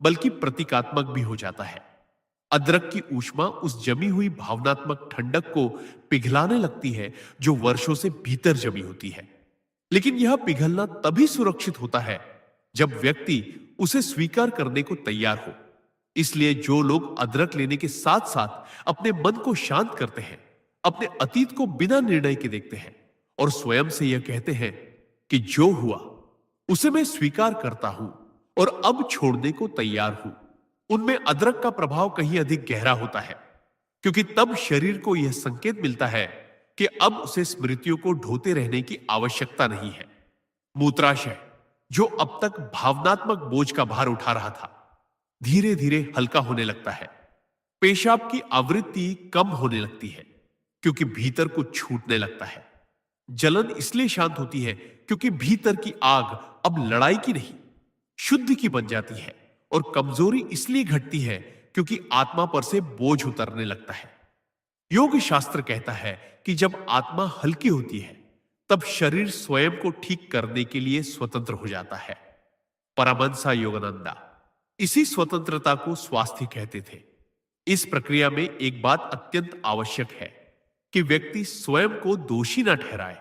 बल्कि प्रतीकात्मक भी हो जाता है। अदरक की ऊष्मा उस जमी हुई भावनात्मक ठंडक को पिघलाने लगती है जो वर्षों से भीतर जमी होती है। लेकिन यह पिघलना तभी सुरक्षित होता है जब व्यक्ति उसे स्वीकार करने को तैयार हो। इसलिए जो लोग अदरक लेने के साथ साथ अपने मन को शांत करते हैं, अपने अतीत को बिना निर्णय के देखते हैं और स्वयं से यह कहते हैं कि जो हुआ उसे मैं स्वीकार करता हूं और अब छोड़ने को तैयार हूं, उनमें अदरक का प्रभाव कहीं अधिक गहरा होता है, क्योंकि तब शरीर को यह संकेत मिलता है कि अब उसे स्मृतियों को ढोते रहने की आवश्यकता नहीं है। मूत्राशय, जो अब तक भावनात्मक बोझ का भार उठा रहा था, धीरे धीरे हल्का होने लगता है। पेशाब की आवृत्ति कम होने लगती है क्योंकि भीतर कुछ छूटने लगता है। जलन इसलिए शांत होती है क्योंकि भीतर की आग अब लड़ाई की नहीं, शुद्ध की बन जाती है। और कमजोरी इसलिए घटती है क्योंकि आत्मा पर से बोझ उतरने लगता है। योग शास्त्र कहता है कि जब आत्मा हल्की होती है तब शरीर स्वयं को ठीक करने के लिए स्वतंत्र हो जाता है। परमहंस योगानंदा इसी स्वतंत्रता को स्वास्थ्य कहते थे। इस प्रक्रिया में एक बात अत्यंत आवश्यक है कि व्यक्ति स्वयं को दोषी ना ठहराए।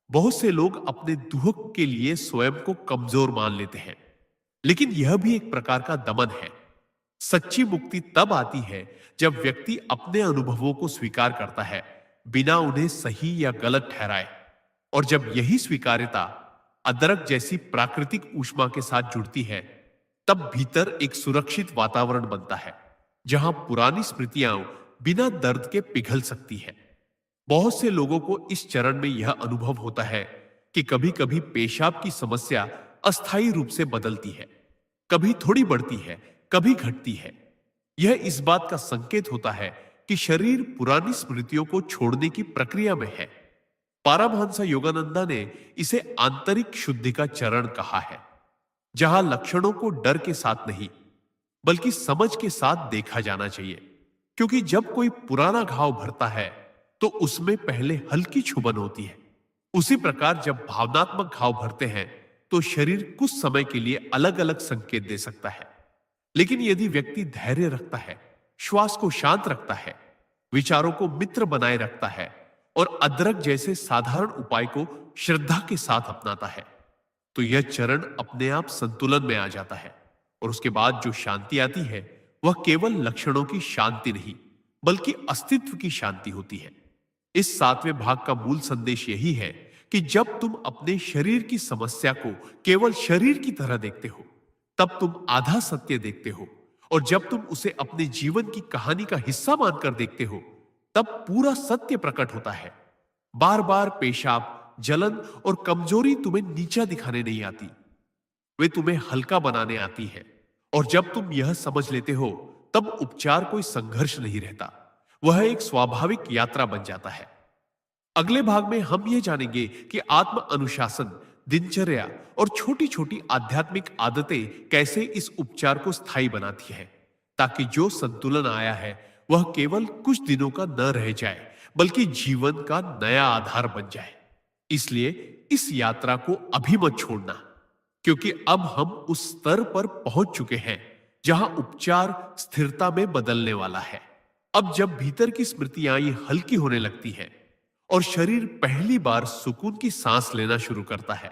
बहुत से लोग अपने दुख के लिए स्वयं को कमजोर मान लेते हैं, लेकिन यह भी एक प्रकार का दमन है। सच्ची मुक्ति तब आती है जब व्यक्ति अपने अनुभवों को स्वीकार करता है बिना उन्हें सही या गलत ठहराए। और जब यही स्वीकार्यता अदरक जैसी प्राकृतिक ऊष्मा के साथ जुड़ती है, तब भीतर एक सुरक्षित वातावरण बनता है जहां पुरानी स्मृतियां बिना दर्द के पिघल सकती है। बहुत से लोगों को इस चरण में यह अनुभव होता है कि कभी कभी पेशाब की समस्या अस्थायी रूप से बदलती है, कभी थोड़ी बढ़ती है, कभी घटती है। यह इस बात का संकेत होता है कि शरीर पुरानी स्मृतियों को छोड़ने की प्रक्रिया में है। परमहंस योगानंदा ने इसे आंतरिक शुद्धि का चरण कहा है, जहां लक्षणों को डर के साथ नहीं बल्कि समझ के साथ देखा जाना चाहिए। क्योंकि जब कोई पुराना घाव भरता है तो उसमें पहले हल्की छुबन होती है। उसी प्रकार जब भावनात्मक घाव भरते हैं तो शरीर कुछ समय के लिए अलग अलग संकेत दे सकता है। लेकिन यदि व्यक्ति धैर्य रखता है, श्वास को शांत रखता है विचारों को मित्र बनाए रखता है और अदरक जैसे साधारण उपाय को श्रद्धा के साथ अपनाता है, तो यह चरण अपने आप संतुलन में आ जाता है। और उसके बाद जो शांति आती है वह केवल लक्षणों की शांति नहीं, बल्कि अस्तित्व की शांति होती है। इस 7वें भाग का मूल संदेश यही है कि जब तुम अपने शरीर की समस्या को केवल शरीर की तरह देखते हो, तब तुम आधा सत्य देखते हो, और जब तुम उसे अपने जीवन की कहानी का हिस्सा मानकर देखते हो, तब पूरा सत्य प्रकट होता है। बार बार पेशाब, जलन और कमजोरी तुम्हें नीचा दिखाने नहीं आती, वे तुम्हें हल्का बनाने आती है। और जब तुम यह समझ लेते हो, तब उपचार कोई संघर्ष नहीं रहता, वह एक स्वाभाविक यात्रा बन जाता है। अगले भाग में हम यह जानेंगे कि आत्म अनुशासन, दिनचर्या और छोटी छोटी आध्यात्मिक आदतें कैसे इस उपचार को स्थायी बनाती है, ताकि जो संतुलन आया है वह केवल कुछ दिनों का न रह जाए, बल्कि जीवन का नया आधार बन जाए। इसलिए इस यात्रा को अभी मत छोड़ना, क्योंकि अब हम उस स्तर पर पहुंच चुके हैं जहां उपचार स्थिरता में बदलने वाला है। अब जब भीतर की स्मृतियां ये हल्की होने लगती हैं और शरीर पहली बार सुकून की सांस लेना शुरू करता है,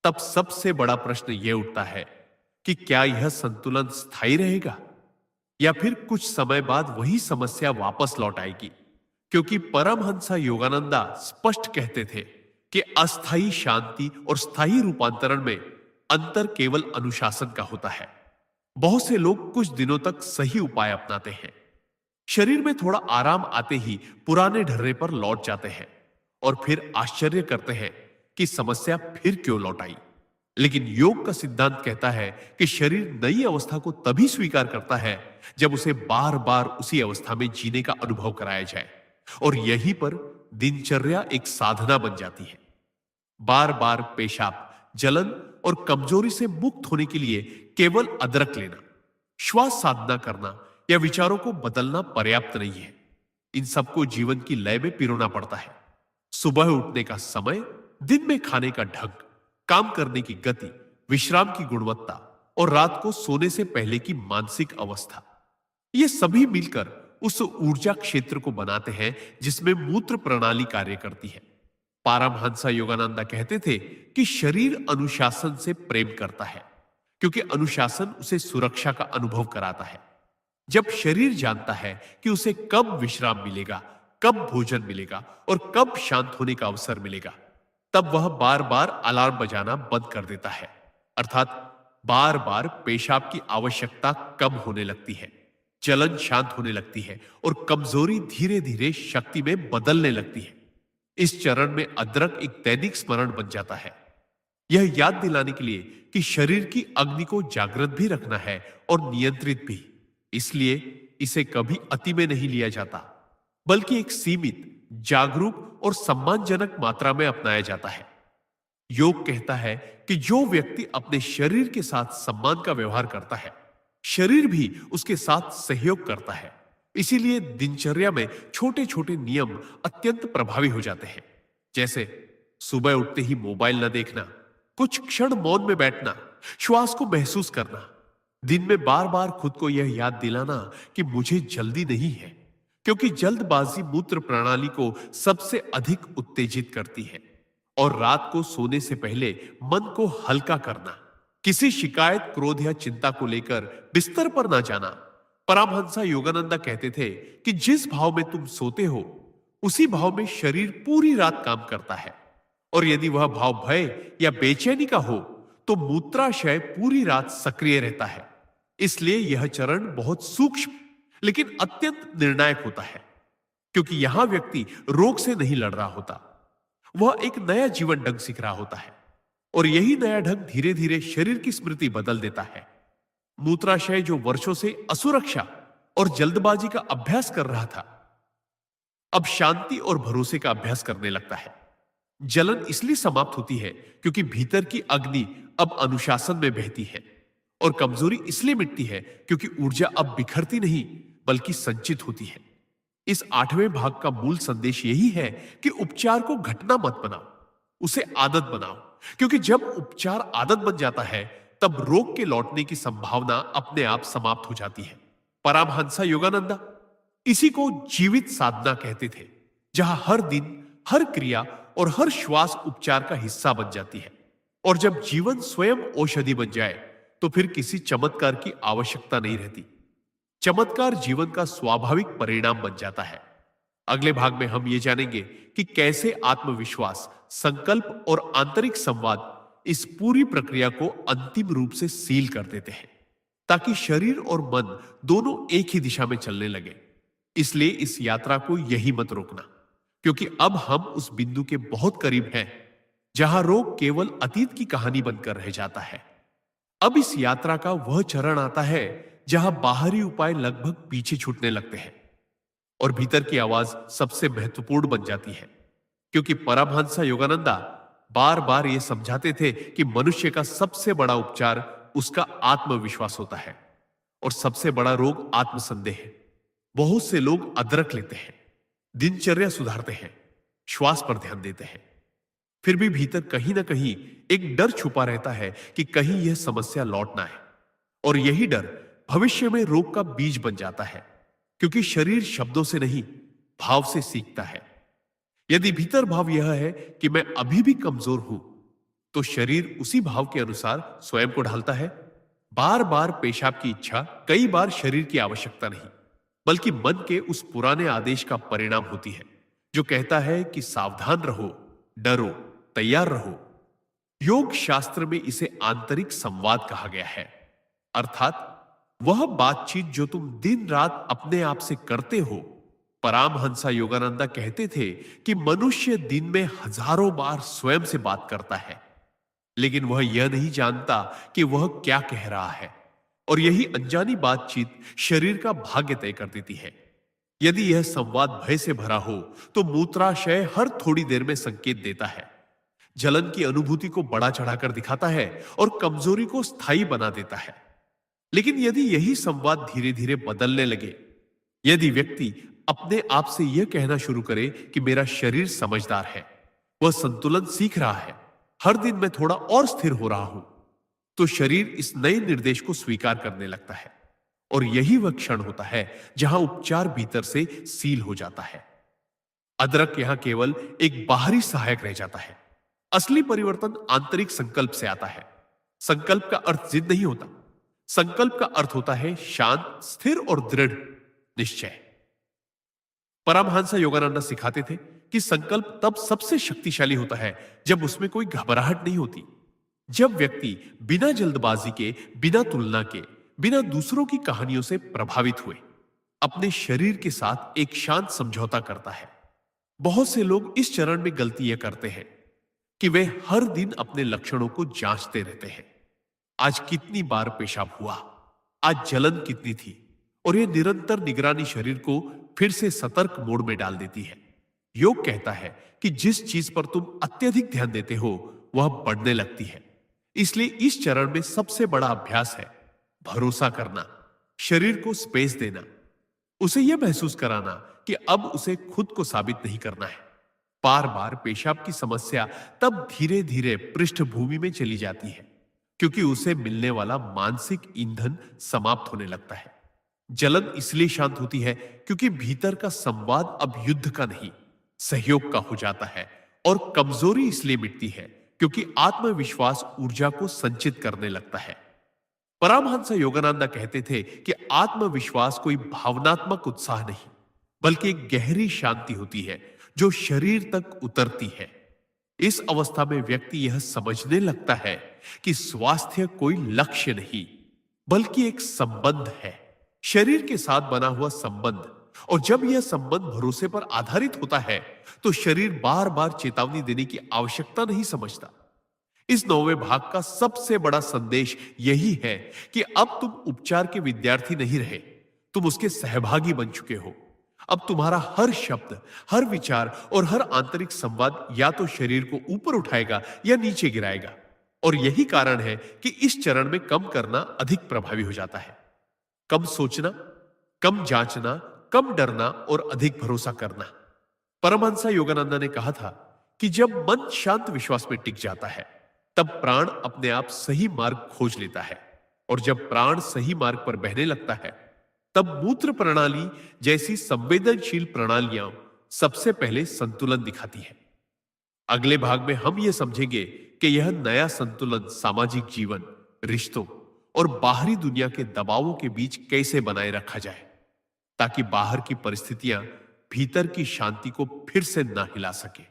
तब सबसे बड़ा प्रश्न यह उठता है कि क्या यह संतुलन स्थायी रहेगा, या फिर कुछ समय बाद वही समस्या वापस लौट आएगी। क्योंकि परमहंसा योगानंदा स्पष्ट कहते थे कि अस्थायी शांति और स्थायी रूपांतरण में अंतर केवल अनुशासन का होता है। बहुत से लोग कुछ दिनों तक सही उपाय अपनाते हैं, शरीर में थोड़ा आराम आते ही पुराने ढर्रे पर लौट जाते हैं और फिर आश्चर्य करते हैं कि समस्या फिर क्यों लौट आई। लेकिन योग का सिद्धांत कहता है कि शरीर नई अवस्था को तभी स्वीकार करता है जब उसे बार बार उसी अवस्था में जीने का अनुभव कराया जाए, और यहीं पर दिनचर्या एक साधना बन जाती है। बार बार पेशाब, जलन और कमजोरी से मुक्त होने के लिए केवल अदरक लेना, श्वास साधना करना या विचारों को बदलना पर्याप्त नहीं है। इन सबको जीवन की लय में पिरोना पड़ता है। सुबह उठने का समय, दिन में खाने का ढंग, काम करने की गति, विश्राम की गुणवत्ता और रात को सोने से पहले की मानसिक अवस्था, ये सभी मिलकर उस ऊर्जा क्षेत्र को बनाते हैं जिसमें मूत्र प्रणाली कार्य करती है। पारमहंसा योगानंदा कहते थे कि शरीर अनुशासन से प्रेम करता है, क्योंकि अनुशासन उसे सुरक्षा का अनुभव कराता है। जब शरीर जानता है कि उसे कब विश्राम मिलेगा, कब भोजन मिलेगा और कब शांत होने का अवसर मिलेगा, तब वह बार बार अलार्म बजाना बंद कर देता है। अर्थात बार बार पेशाब की आवश्यकता कम होने लगती है, जलन शांत होने लगती है और कमजोरी धीरे धीरे शक्ति में बदलने लगती है। इस चरण में अदरक एक दैनिक स्मरण बन जाता है, यह याद दिलाने के लिए कि शरीर की अग्नि को जागृत भी रखना है और नियंत्रित भी। इसलिए इसे कभी अति में नहीं लिया जाता, बल्कि एक सीमित, जागरूक और सम्मानजनक मात्रा में अपनाया जाता है। योग कहता है कि जो व्यक्ति अपने शरीर के साथ सम्मान का व्यवहार करता है, शरीर भी उसके साथ सहयोग करता है। इसीलिए दिनचर्या में छोटे छोटे नियम अत्यंत प्रभावी हो जाते हैं, जैसे सुबह उठते ही मोबाइल न देखना, कुछ क्षण मौन में बैठना, श्वास को महसूस करना, दिन में बार बार खुद को यह याद दिलाना कि मुझे जल्दी नहीं है, क्योंकि जल्दबाजी मूत्र प्रणाली को सबसे अधिक उत्तेजित करती है। और रात को सोने से पहले मन को हल्का करना, किसी शिकायत, क्रोध या चिंता को लेकर बिस्तर पर ना जाना। परमहंसा योगानंदा कहते थे कि जिस भाव में तुम सोते हो, उसी भाव में शरीर पूरी रात काम करता है, और यदि वह भाव भय या बेचैनी का हो तो मूत्राशय पूरी रात सक्रिय रहता है। इसलिए यह चरण बहुत सूक्ष्म लेकिन अत्यंत निर्णायक होता है, क्योंकि यहां व्यक्ति रोग से नहीं लड़ रहा होता, वह एक नया जीवन ढंग सीख रहा होता है, और यही नया ढंग धीरे धीरे शरीर की स्मृति बदल देता है। मूत्राशय जो वर्षों से असुरक्षा और जल्दबाजी का अभ्यास कर रहा था, अब शांति और भरोसे का अभ्यास करने लगता है। जलन इसलिए समाप्त होती है क्योंकि भीतर की अग्नि अब अनुशासन में बहती है, और कमजोरी इसलिए मिटती है क्योंकि ऊर्जा अब बिखरती नहीं बल्कि संचित होती है। इस 8वें भाग का मूल संदेश यही है कि उपचार को घटना मत बनाओ, उसे आदत बनाओ, क्योंकि जब उपचार आदत बन जाता है तब रोग के लौटने की संभावना अपने आप समाप्त हो जाती है। परमहंसा योगानंदा इसी को जीवित साधना कहते थे, जहां हर दिन, हर क्रिया और हर श्वास उपचार का हिस्सा बन जाती है। और जब जीवन स्वयं औषधि बन जाए, तो फिर किसी चमत्कार की आवश्यकता नहीं रहती। चमत्कार जीवन का स्वाभाविक परिणाम बन जाता है। अगले भाग में हम ये जानेंगे कि कैसे आत्मविश्वास, संकल्प और आंतरिक संवाद इस पूरी प्रक्रिया को अंतिम रूप से सील कर देते हैं, ताकि शरीर और मन दोनों एक ही दिशा में चलने लगे। इसलिए इस यात्रा को यही मत रोकना, क्योंकि अब हम उस बिंदु के बहुत करीब हैं जहां रोग केवल अतीत की कहानी बनकर रह जाता है। अब इस यात्रा का वह चरण आता है जहां बाहरी उपाय लगभग पीछे छूटने लगते हैं और भीतर की आवाज सबसे महत्वपूर्ण बन जाती है। क्योंकि परमहंस योगानंदा बार बार यह समझाते थे कि मनुष्य का सबसे बड़ा उपचार उसका आत्मविश्वास होता है और सबसे बड़ा रोग आत्मसंदेह है। बहुत से लोग अदरक लेते हैं, दिनचर्या सुधारते हैं, श्वास पर ध्यान देते हैं, फिर भी भीतर कहीं ना कहीं एक डर छुपा रहता है कि कहीं यह समस्या लौट ना आए। और यही डर भविष्य में रोग का बीज बन जाता है, क्योंकि शरीर शब्दों से नहीं, भाव से सीखता है। यदि भीतर भाव यह है कि मैं अभी भी कमजोर हूं, तो शरीर उसी भाव के अनुसार स्वयं को ढालता है। बार बार पेशाब की इच्छा कई बार शरीर की आवश्यकता नहीं, बल्कि मन के उस पुराने आदेश का परिणाम होती है, जो कहता है कि सावधान रहो, डरो, तैयार रहो। योग शास्त्र में इसे आंतरिक संवाद कहा गया है, अर्थात वह बातचीत जो तुम दिन रात अपने आप से करते हो। परमहंस योगानंदा कहते थे कि मनुष्य दिन में हजारों बार स्वयं से बात करता है, लेकिन वह यह नहीं जानता कि वह क्या कह रहा है। और यही अनजानी बातचीत शरीर का भाग्य तय कर देती है। यदि यह संवाद भय से भरा हो, तो मूत्राशय हर थोड़ी देर में संकेत देता है, जलन की अनुभूति को बड़ा चढ़ाकर दिखाता है और कमजोरी को स्थायी बना देता है। लेकिन यदि यही संवाद धीरे धीरे बदलने लगे, यदि व्यक्ति अपने आप से यह कहना शुरू करे कि मेरा शरीर समझदार है, वह संतुलन सीख रहा है, हर दिन मैं थोड़ा और स्थिर हो रहा हूं, तो शरीर इस नए निर्देश को स्वीकार करने लगता है। और यही वह क्षण होता है जहां उपचार भीतर से सील हो जाता है। अदरक यहां केवल एक बाहरी सहायक रह जाता है। असली परिवर्तन आंतरिक संकल्प से आता है। संकल्प का अर्थ जिद नहीं होता, संकल्प का अर्थ होता है शांत, स्थिर और दृढ़ निश्चय। परमहंस योगानंदा सिखाते थे कि संकल्प तब सबसे शक्तिशाली होता है जब उसमें कोई घबराहट नहीं होती। जब व्यक्ति बिना जल्दबाजी के, बिना तुलना के, बिना दूसरों की कहानियों से प्रभावित हुए अपने शरीर के साथ एक शांत समझौता करता है। बहुत से लोग इस चरण में गलती यह करते हैं कि वे हर दिन अपने लक्षणों को जांचते रहते हैं। आज कितनी बार पेशाब हुआ, आज जलन कितनी थी, और यह निरंतर निगरानी शरीर को फिर से सतर्क मोड में डाल देती है। योग कहता है कि जिस चीज पर तुम अत्यधिक ध्यान देते हो वह बढ़ने लगती है। इसलिए इस चरण में सबसे बड़ा अभ्यास है भरोसा करना, शरीर को स्पेस देना, उसे यह महसूस कराना कि अब उसे खुद को साबित नहीं करना है। बार बार पेशाब की समस्या तब धीरे धीरे पृष्ठभूमि में चली जाती है, क्योंकि उसे मिलने वाला मानसिक ईंधन समाप्त होने लगता है। जलन इसलिए शांत होती है क्योंकि भीतर का संवाद अब युद्ध का नहीं, सहयोग का हो जाता है। और कमजोरी इसलिए मिटती है क्योंकि आत्मविश्वास ऊर्जा को संचित करने लगता है। परमहंस योगानंदा कहते थे कि आत्मविश्वास कोई भावनात्मक उत्साह नहीं, बल्कि एक गहरी शांति होती है जो शरीर तक उतरती है। इस अवस्था में व्यक्ति यह समझने लगता है कि स्वास्थ्य कोई लक्ष्य नहीं, बल्कि एक संबंध है, शरीर के साथ बना हुआ संबंध। और जब यह संबंध भरोसे पर आधारित होता है, तो शरीर बार बार चेतावनी देने की आवश्यकता नहीं समझता। इस 9वें भाग का सबसे बड़ा संदेश यही है कि अब तुम उपचार के विद्यार्थी नहीं रहे, तुम उसके सहभागी बन चुके हो। अब तुम्हारा हर शब्द, हर विचार और हर आंतरिक संवाद या तो शरीर को ऊपर उठाएगा या नीचे गिराएगा। और यही कारण है कि इस चरण में कम करना अधिक प्रभावी हो जाता है। कम सोचना, कम जांचना, कम डरना और अधिक भरोसा करना। परमहंस योगानंदा ने कहा था कि जब मन शांत विश्वास में टिक जाता है, तब प्राण अपने आप सही मार्ग खोज लेता है। और जब प्राण सही मार्ग पर बहने लगता है, तब मूत्र प्रणाली जैसी संवेदनशील प्रणालियां सबसे पहले संतुलन दिखाती है। अगले भाग में हम यह समझेंगे कि यह नया संतुलन सामाजिक जीवन, रिश्तों और बाहरी दुनिया के दबावों के बीच कैसे बनाए रखा जाए, ताकि बाहर की परिस्थितियां भीतर की शांति को फिर से ना हिला सके।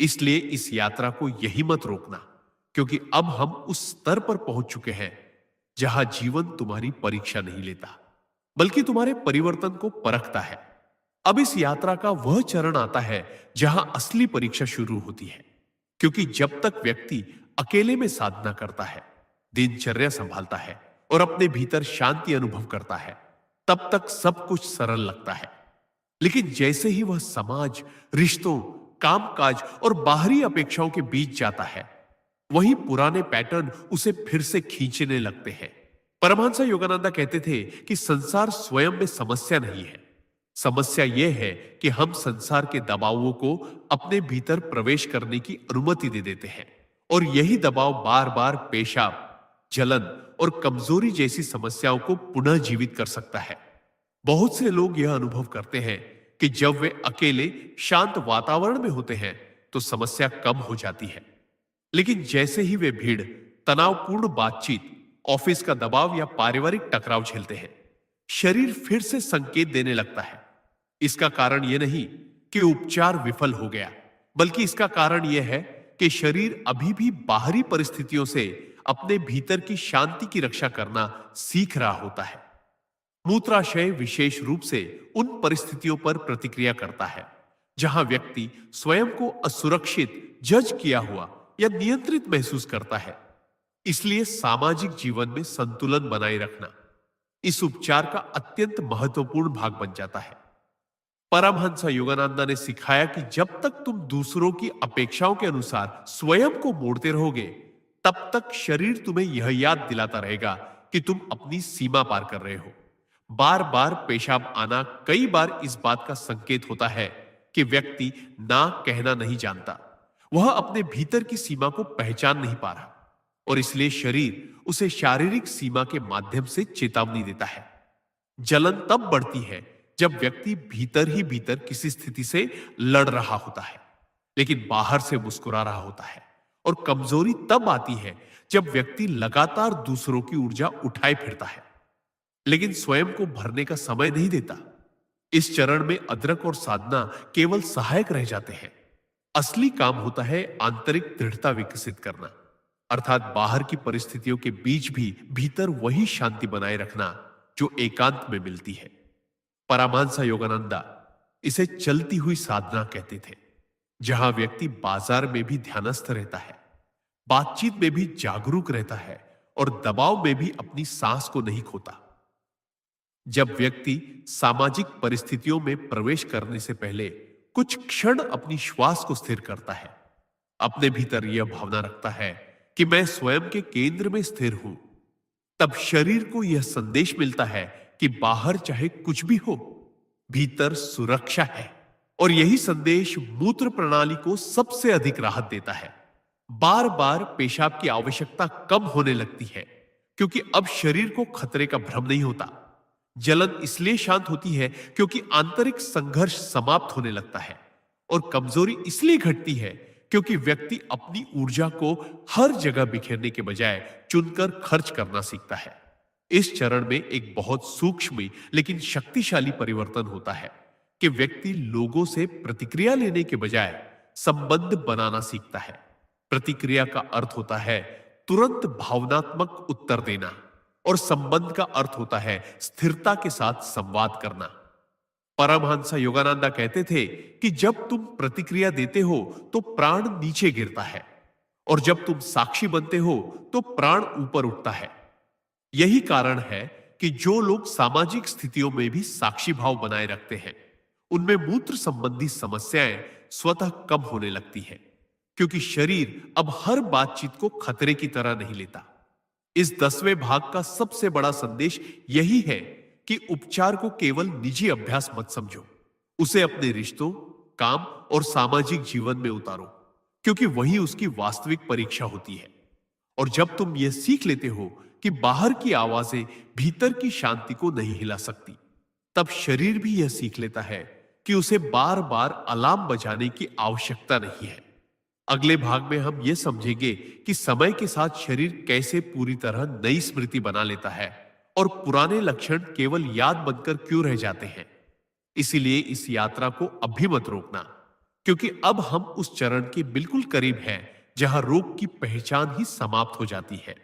इसलिए इस यात्रा को यही मत रोकना, क्योंकि अब हम उस स्तर पर पहुंच चुके हैं जहां जीवन तुम्हारी परीक्षा नहीं लेता, बल्कि तुम्हारे परिवर्तन को परखता है। अब इस यात्रा का वह चरण आता है जहां असली परीक्षा शुरू होती है, क्योंकि जब तक व्यक्ति अकेले में साधना करता है, दिनचर्या संभालता है और अपने भीतर शांति अनुभव करता है, तब तक सब कुछ सरल लगता है। लेकिन जैसे ही वह समाज, रिश्तों, कामकाज और बाहरी अपेक्षाओं के बीच जाता है, वही पुराने पैटर्न उसे फिर से खींचने लगते हैं। परमहंस योगानंदा कहते थे कि संसार स्वयं में समस्या नहीं है, समस्या यह है कि हम संसार के दबावों को अपने भीतर प्रवेश करने की अनुमति दे देते हैं, और यही दबाव बार बार पेशाब, जलन और कमजोरी जैसी समस्याओं को पुनः जीवित कर सकता है। बहुत से लोग यह अनुभव करते हैं कि जब वे अकेले शांत वातावरण में होते हैं तो समस्या कम हो जाती है, लेकिन जैसे ही वे भीड़, तनावपूर्ण बातचीत, ऑफिस का दबाव या पारिवारिक टकराव झेलते हैं, शरीर फिर से संकेत देने लगता है। इसका कारण यह नहीं कि उपचार विफल हो गया, बल्कि इसका कारण यह है कि शरीर अभी भी बाहरी परिस्थितियों से अपने भीतर की शांति की रक्षा करना सीख रहा होता है। मूत्राशय विशेष रूप से उन परिस्थितियों पर प्रतिक्रिया करता है जहां व्यक्ति स्वयं को असुरक्षित, जज किया हुआ या नियंत्रित महसूस करता है। इसलिए सामाजिक जीवन में संतुलन बनाए रखना इस उपचार का अत्यंत महत्वपूर्ण भाग बन जाता है। परमहंस योगानंदा ने सिखाया कि जब तक तुम दूसरों की अपेक्षाओं के अनुसार स्वयं को मोड़ते रहोगे, तब तक शरीर तुम्हें यह याद दिलाता रहेगा कि तुम अपनी सीमा पार कर रहे हो। बार बार पेशाब आना कई बार इस बात का संकेत होता है कि व्यक्ति ना कहना नहीं जानता, वह अपने भीतर की सीमा को पहचान नहीं पा रहा, और इसलिए शरीर उसे शारीरिक सीमा के माध्यम से चेतावनी देता है। जलन तब बढ़ती है जब व्यक्ति भीतर ही भीतर किसी स्थिति से लड़ रहा होता है, लेकिन बाहर से मुस्कुरा रहा होता है, और कमजोरी तब आती है जब व्यक्ति लगातार दूसरों की ऊर्जा उठाए फिरता है, लेकिन स्वयं को भरने का समय नहीं देता। इस चरण में अदरक और साधना केवल सहायक रह जाते हैं। असली काम होता है आंतरिक दृढ़ता विकसित करना, अर्थात बाहर की परिस्थितियों के बीच भी भीतर वही शांति बनाए रखना जो एकांत में मिलती है। परमहंस योगानंदा इसे चलती हुई साधना कहते थे, जहां व्यक्ति बाजार में भी ध्यानस्थ रहता है, बातचीत में भी जागरूक रहता है और दबाव में भी अपनी सांस को नहीं खोता। जब व्यक्ति सामाजिक परिस्थितियों में प्रवेश करने से पहले कुछ क्षण अपनी श्वास को स्थिर करता है, अपने भीतर यह भावना रखता है कि मैं स्वयं के केंद्र में स्थिर हूं, तब शरीर को यह संदेश मिलता है कि बाहर चाहे कुछ भी हो, भीतर सुरक्षा है। और यही संदेश मूत्र प्रणाली को सबसे अधिक राहत देता है। बार बार पेशाब की आवश्यकता कम होने लगती है, क्योंकि अब शरीर को खतरे का भ्रम नहीं होता। जलन इसलिए शांत होती है क्योंकि आंतरिक संघर्ष समाप्त होने लगता है, और कमजोरी इसलिए घटती है क्योंकि व्यक्ति अपनी ऊर्जा को हर जगह बिखेरने के बजाय चुनकर खर्च करना सीखता है। इस चरण में एक बहुत सूक्ष्म लेकिन शक्तिशाली परिवर्तन होता है कि व्यक्ति लोगों से प्रतिक्रिया लेने के बजाय संबंध बनाना सीखता है। प्रतिक्रिया का अर्थ होता है तुरंत भावनात्मक उत्तर देना, और संबंध का अर्थ होता है स्थिरता के साथ संवाद करना। परमहंस योगानंदा कहते थे कि जब तुम प्रतिक्रिया देते हो तो प्राण नीचे गिरता है, और जब तुम साक्षी बनते हो तो प्राण ऊपर उठता है। यही कारण है कि जो लोग सामाजिक स्थितियों में भी साक्षी भाव बनाए रखते हैं, उनमें मूत्र संबंधी समस्याएं स्वतः कम होने लगती हैं, क्योंकि शरीर अब हर बातचीत को खतरे की तरह नहीं लेता। इस 10वें भाग का सबसे बड़ा संदेश यही है कि उपचार को केवल निजी अभ्यास मत समझो, उसे अपने रिश्तों, काम और सामाजिक जीवन में उतारो, क्योंकि वही उसकी वास्तविक परीक्षा होती है। और जब तुम यह सीख लेते हो कि बाहर की आवाजें भीतर की शांति को नहीं हिला सकती, तब शरीर भी यह सीख लेता है कि उसे बार बार अलार्म बजाने की आवश्यकता नहीं है। अगले भाग में हम यह समझेंगे कि समय के साथ शरीर कैसे पूरी तरह नई स्मृति बना लेता है और पुराने लक्षण केवल याद बनकर क्यों रह जाते हैं। इसीलिए इस यात्रा को अभी मत रोकना, क्योंकि अब हम उस चरण के बिल्कुल करीब हैं जहां रोग की पहचान ही समाप्त हो जाती है।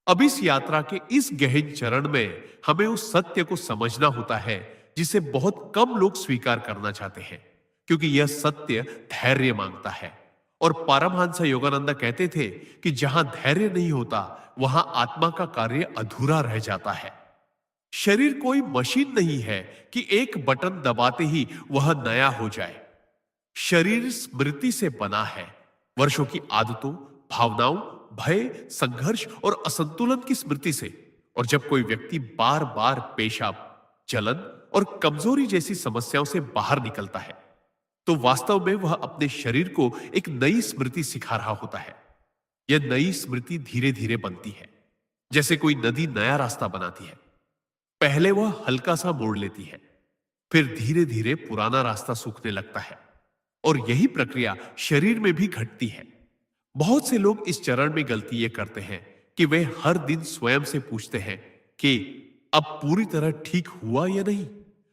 अब इस यात्रा के इस गहन चरण में हमें उस सत्य को समझना होता है जिसे बहुत कम लोग स्वीकार करना चाहते हैं, क्योंकि यह सत्य धैर्य मांगता है। और परमहंस योगानंद कहते थे कि जहां धैर्य नहीं होता वहां आत्मा का कार्य अधूरा रह जाता है। शरीर कोई मशीन नहीं है कि एक बटन दबाते ही वह नया हो जाए। शरीर स्मृति से बना है, वर्षों की आदतों, भावनाओं, भय, संघर्ष और असंतुलन की स्मृति से। और जब कोई व्यक्ति बार बार पेशाब, जलन और कमजोरी जैसी समस्याओं से बाहर निकलता है, तो वास्तव में वह अपने शरीर को एक नई स्मृति सिखा रहा होता है। यह नई स्मृति धीरे धीरे बनती है, जैसे कोई नदी नया रास्ता बनाती है। पहले वह हल्का सा मोड़ लेती है, फिर धीरे धीरे पुराना रास्ता सूखने लगता है। और यही प्रक्रिया शरीर में भी घटती है। बहुत से लोग इस चरण में गलती ये करते हैं कि वे हर दिन स्वयं से पूछते हैं कि अब पूरी तरह ठीक हुआ या नहीं।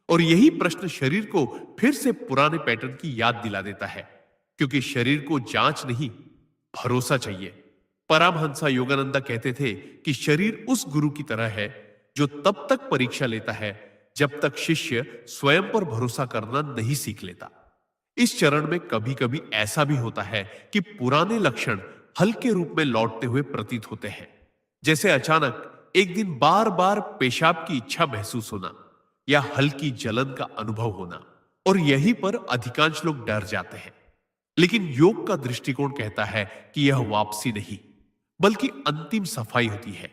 और यही प्रश्न शरीर को फिर से पुराने पैटर्न की याद दिला देता है, क्योंकि शरीर को जांच नहीं, भरोसा चाहिए। परमहंस योगानंद कहते थे कि शरीर उस गुरु की तरह है जो तब तक परीक्षा लेता है जब तक शिष्य स्वयं पर भरोसा करना नहीं सीख लेता। इस चरण में कभी कभी ऐसा भी होता है कि पुराने लक्षण हल्के रूप में लौटते हुए प्रतीत होते हैं, जैसे अचानक एक दिन बार बार पेशाब की इच्छा महसूस होना या हल्की जलन का अनुभव होना। और यहीं पर अधिकांश लोग डर जाते हैं। लेकिन योग का दृष्टिकोण कहता है कि यह वापसी नहीं, बल्कि अंतिम सफाई होती है।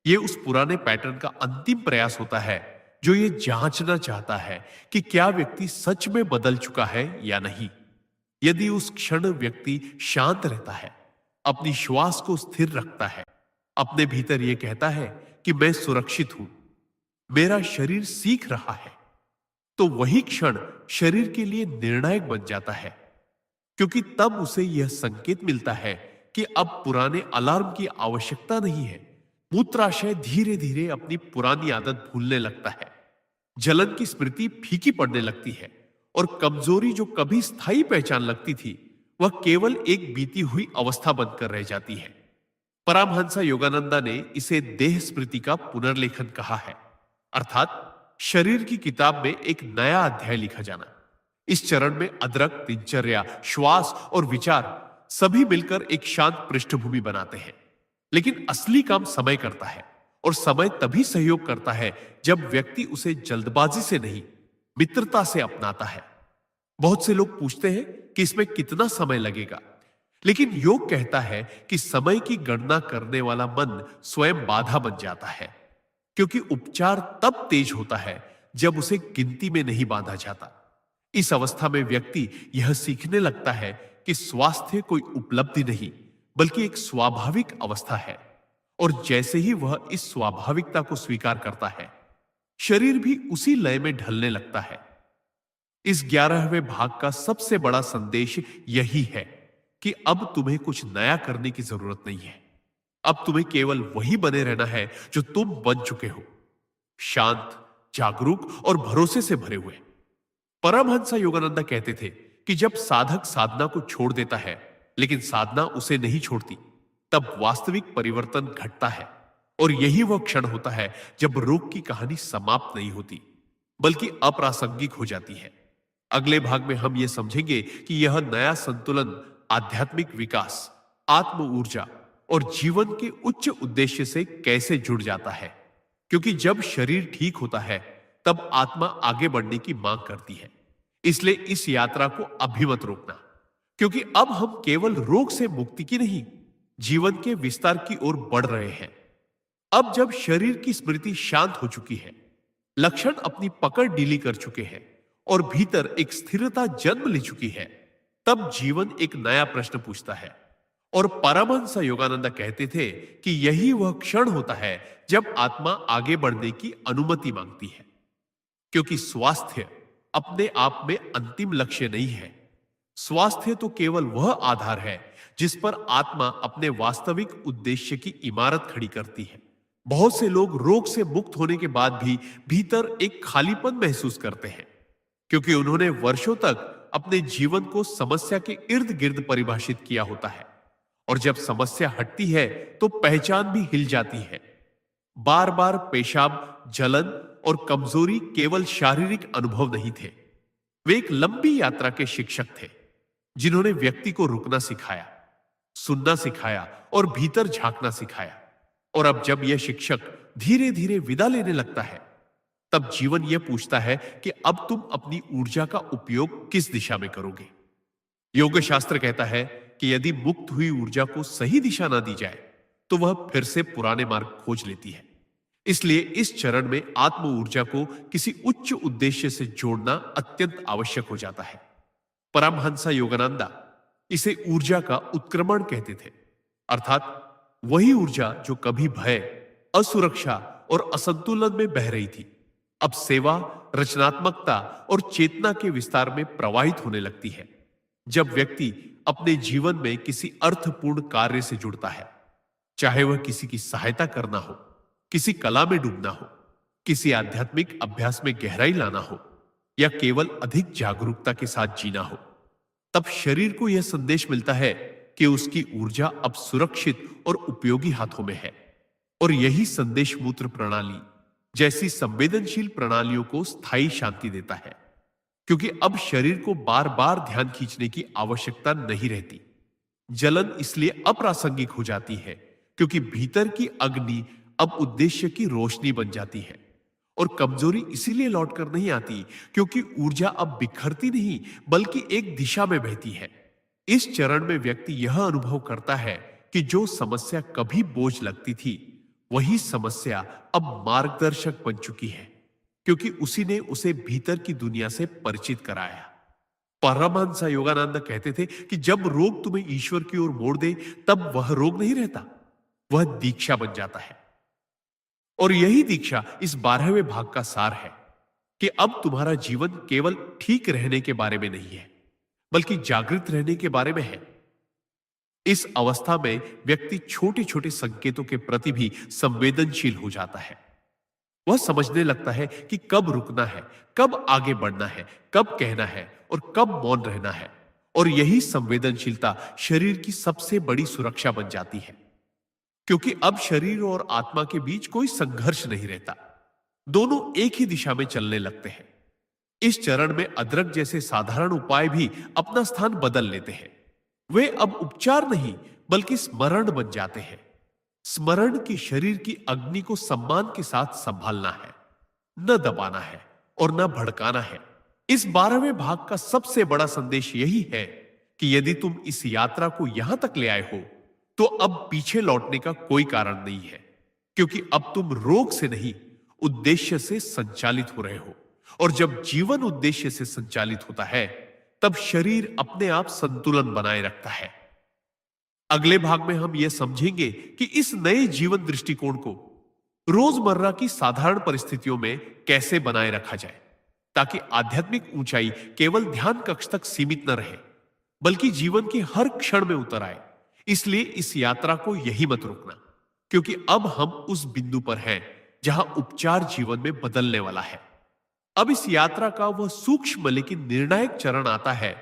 यह उस पुराने पैटर्न का अंतिम प्रयास होता है जो ये जांचना चाहता है कि क्या व्यक्ति सच में बदल चुका है या नहीं। यदि उस क्षण व्यक्ति शांत रहता है, अपनी श्वास को स्थिर रखता है, अपने भीतर यह कहता है कि मैं सुरक्षित हूं, मेरा शरीर सीख रहा है, तो वही क्षण शरीर के लिए निर्णायक बन जाता है, क्योंकि तब उसे यह संकेत मिलता है कि अब पुराने अलार्म की आवश्यकता नहीं है। मूत्राशय धीरे धीरे अपनी पुरानी आदत भूलने लगता है, जलन की स्मृति फीकी पड़ने लगती है, और कमजोरी जो कभी स्थायी पहचान लगती थी वह केवल एक बीती हुई अवस्था बनकर रह जाती है। परमहंस योगानंदा ने इसे देह स्मृति का पुनर्लेखन कहा है, अर्थात शरीर की किताब में एक नया अध्याय लिखा जाना। इस चरण में अदरक, दिनचर्या, श्वास और विचार सभी मिलकर एक शांत पृष्ठभूमि बनाते हैं। लेकिन असली काम समय करता है, और समय तभी सहयोग करता है जब व्यक्ति उसे जल्दबाजी से नहीं, मित्रता से अपनाता है। बहुत से लोग पूछते हैं कि इसमें कितना समय लगेगा, लेकिन योग कहता है कि समय की गणना करने वाला मन स्वयं बाधा बन जाता है, क्योंकि उपचार तब तेज होता है जब उसे गिनती में नहीं बांधा जाता। इस अवस्था में व्यक्ति यह सीखने लगता है कि स्वास्थ्य कोई उपलब्धि नहीं, बल्कि एक स्वाभाविक अवस्था है। और जैसे ही वह इस स्वाभाविकता को स्वीकार करता है, शरीर भी उसी लय में ढलने लगता है। इस 11वें भाग का सबसे बड़ा संदेश यही है कि अब तुम्हें कुछ नया करने की जरूरत नहीं है। अब तुम्हें केवल वही बने रहना है जो तुम बन चुके हो, शांत, जागरूक और भरोसे से भरे हुए। परमहंस योगानंद कहते थे कि जब साधक साधना को छोड़ देता है लेकिन साधना उसे नहीं छोड़ती, तब वास्तविक परिवर्तन घटता है। और यही वह क्षण होता है जब रोग की कहानी समाप्त नहीं होती, बल्कि अप्रासंगिक हो जाती है। अगले भाग में हम यह समझेंगे कि यह नया संतुलन आध्यात्मिक विकास, आत्म ऊर्जा और जीवन के उच्च उद्देश्य से कैसे जुड़ जाता है। क्योंकि जब शरीर ठीक होता है तब आत्मा आगे बढ़ने की मांग करती है। इसलिए इस यात्रा को अभी मत रोकना, क्योंकि अब हम केवल रोग से मुक्ति की नहीं, जीवन के विस्तार की ओर बढ़ रहे हैं। अब जब शरीर की स्मृति शांत हो चुकी है, लक्षण अपनी पकड़ ढीली कर चुके हैं और भीतर एक स्थिरता जन्म ले चुकी है, तब जीवन एक नया प्रश्न पूछता है। और परमहंस योगानंद कहते थे कि यही वह क्षण होता है जब आत्मा आगे बढ़ने की अनुमति मांगती है। क्योंकि स्वास्थ्य अपने आप में अंतिम लक्ष्य नहीं है। स्वास्थ्य तो केवल वह आधार है जिस पर आत्मा अपने वास्तविक उद्देश्य की इमारत खड़ी करती है। बहुत से लोग रोग से मुक्त होने के बाद भी भीतर एक खालीपन महसूस करते हैं, क्योंकि उन्होंने वर्षों तक अपने जीवन को समस्या के इर्द गिर्द परिभाषित किया होता है, और जब समस्या हटती है तो पहचान भी हिल जाती है। बार बार पेशाब, जलन और कमजोरी केवल शारीरिक अनुभव नहीं थे, वे एक लंबी यात्रा के शिक्षक थे, जिन्होंने व्यक्ति को रुकना सिखाया, सुनना सिखाया और भीतर झांकना सिखाया। और अब जब यह शिक्षक धीरे धीरे विदा लेने लगता है, तब जीवन यह पूछता है कि अब तुम अपनी ऊर्जा का उपयोग किस दिशा में करोगे। योग शास्त्र कहता है कि यदि मुक्त हुई ऊर्जा को सही दिशा ना दी जाए तो वह फिर से पुराने मार्ग खोज लेती है। इसलिए इस चरण में आत्म ऊर्जा को किसी उच्च उद्देश्य से जोड़ना अत्यंत आवश्यक हो जाता है। परमहंस योगानंदा इसे ऊर्जा का उत्क्रमण कहते थे, अर्थात वही ऊर्जा जो कभी भय, असुरक्षा और असंतुलन में बह रही थी, अब सेवा, रचनात्मकता और चेतना के विस्तार में प्रवाहित होने लगती है। जब व्यक्ति अपने जीवन में किसी अर्थपूर्ण कार्य से जुड़ता है, चाहे वह किसी की सहायता करना हो, किसी कला में डूबना हो, किसी आध्यात्मिक अभ्यास में गहराई लाना हो, या केवल अधिक जागरूकता के साथ जीना हो, तब शरीर को यह संदेश मिलता है कि उसकी ऊर्जा अब सुरक्षित और उपयोगी हाथों में है। और यही संदेश मूत्र प्रणाली जैसी संवेदनशील प्रणालियों को स्थायी शांति देता है, क्योंकि अब शरीर को बार बार ध्यान खींचने की आवश्यकता नहीं रहती। जलन इसलिए अप्रासंगिक हो जाती है क्योंकि भीतर की अग्नि अब उद्देश्य की रोशनी बन जाती है। और कमजोरी इसीलिए लौटकर नहीं आती क्योंकि ऊर्जा अब बिखरती नहीं बल्कि एक दिशा में बहती है। इस चरण में व्यक्ति यह अनुभव करता है कि जो समस्या कभी बोझ लगती थी, वही समस्या अब मार्गदर्शक बन चुकी है, क्योंकि उसी ने उसे भीतर की दुनिया से परिचित कराया। परमहंस योगानंद कहते थे कि जब रोग तुम्हें ईश्वर की ओर मोड़ दे, तब वह रोग नहीं रहता, वह दीक्षा बन जाता है। और यही दीक्षा इस 12वें भाग का सार है कि अब तुम्हारा जीवन केवल ठीक रहने के बारे में नहीं है, बल्कि जागृत रहने के बारे में है। इस अवस्था में व्यक्ति छोटे छोटे संकेतों के प्रति भी संवेदनशील हो जाता है। वह समझने लगता है कि कब रुकना है, कब आगे बढ़ना है, कब कहना है और कब मौन रहना है। और यही संवेदनशीलता शरीर की सबसे बड़ी सुरक्षा बन जाती है, क्योंकि अब शरीर और आत्मा के बीच कोई संघर्ष नहीं रहता, दोनों एक ही दिशा में चलने लगते हैं। इस चरण में अदरक जैसे साधारण उपाय भी अपना स्थान बदल लेते हैं। वे अब उपचार नहीं बल्कि स्मरण बन जाते हैं। स्मरण की शरीर की अग्नि को सम्मान के साथ संभालना है, न दबाना है और न भड़काना है। इस 12वें भाग का सबसे बड़ा संदेश यही है कि यदि तुम इस यात्रा को यहां तक ले आए हो, तो अब पीछे लौटने का कोई कारण नहीं है, क्योंकि अब तुम रोग से नहीं, उद्देश्य से संचालित हो रहे हो। और जब जीवन उद्देश्य से संचालित होता है, तब शरीर अपने आप संतुलन बनाए रखता है। अगले भाग में हम यह समझेंगे कि इस नए जीवन दृष्टिकोण को रोजमर्रा की साधारण परिस्थितियों में कैसे बनाए रखा जाए, ताकि आध्यात्मिक ऊंचाई केवल ध्यान कक्ष तक सीमित न रहे, बल्कि जीवन के हर क्षण में उतर आए। इसलिए इस यात्रा को यही मत रोकना, क्योंकि अब हम उस बिंदु पर हैं जहां उपचार जीवन में बदलने वाला है। अब इस यात्रा का वह सूक्ष्म लेकिन निर्णायक चरण आता है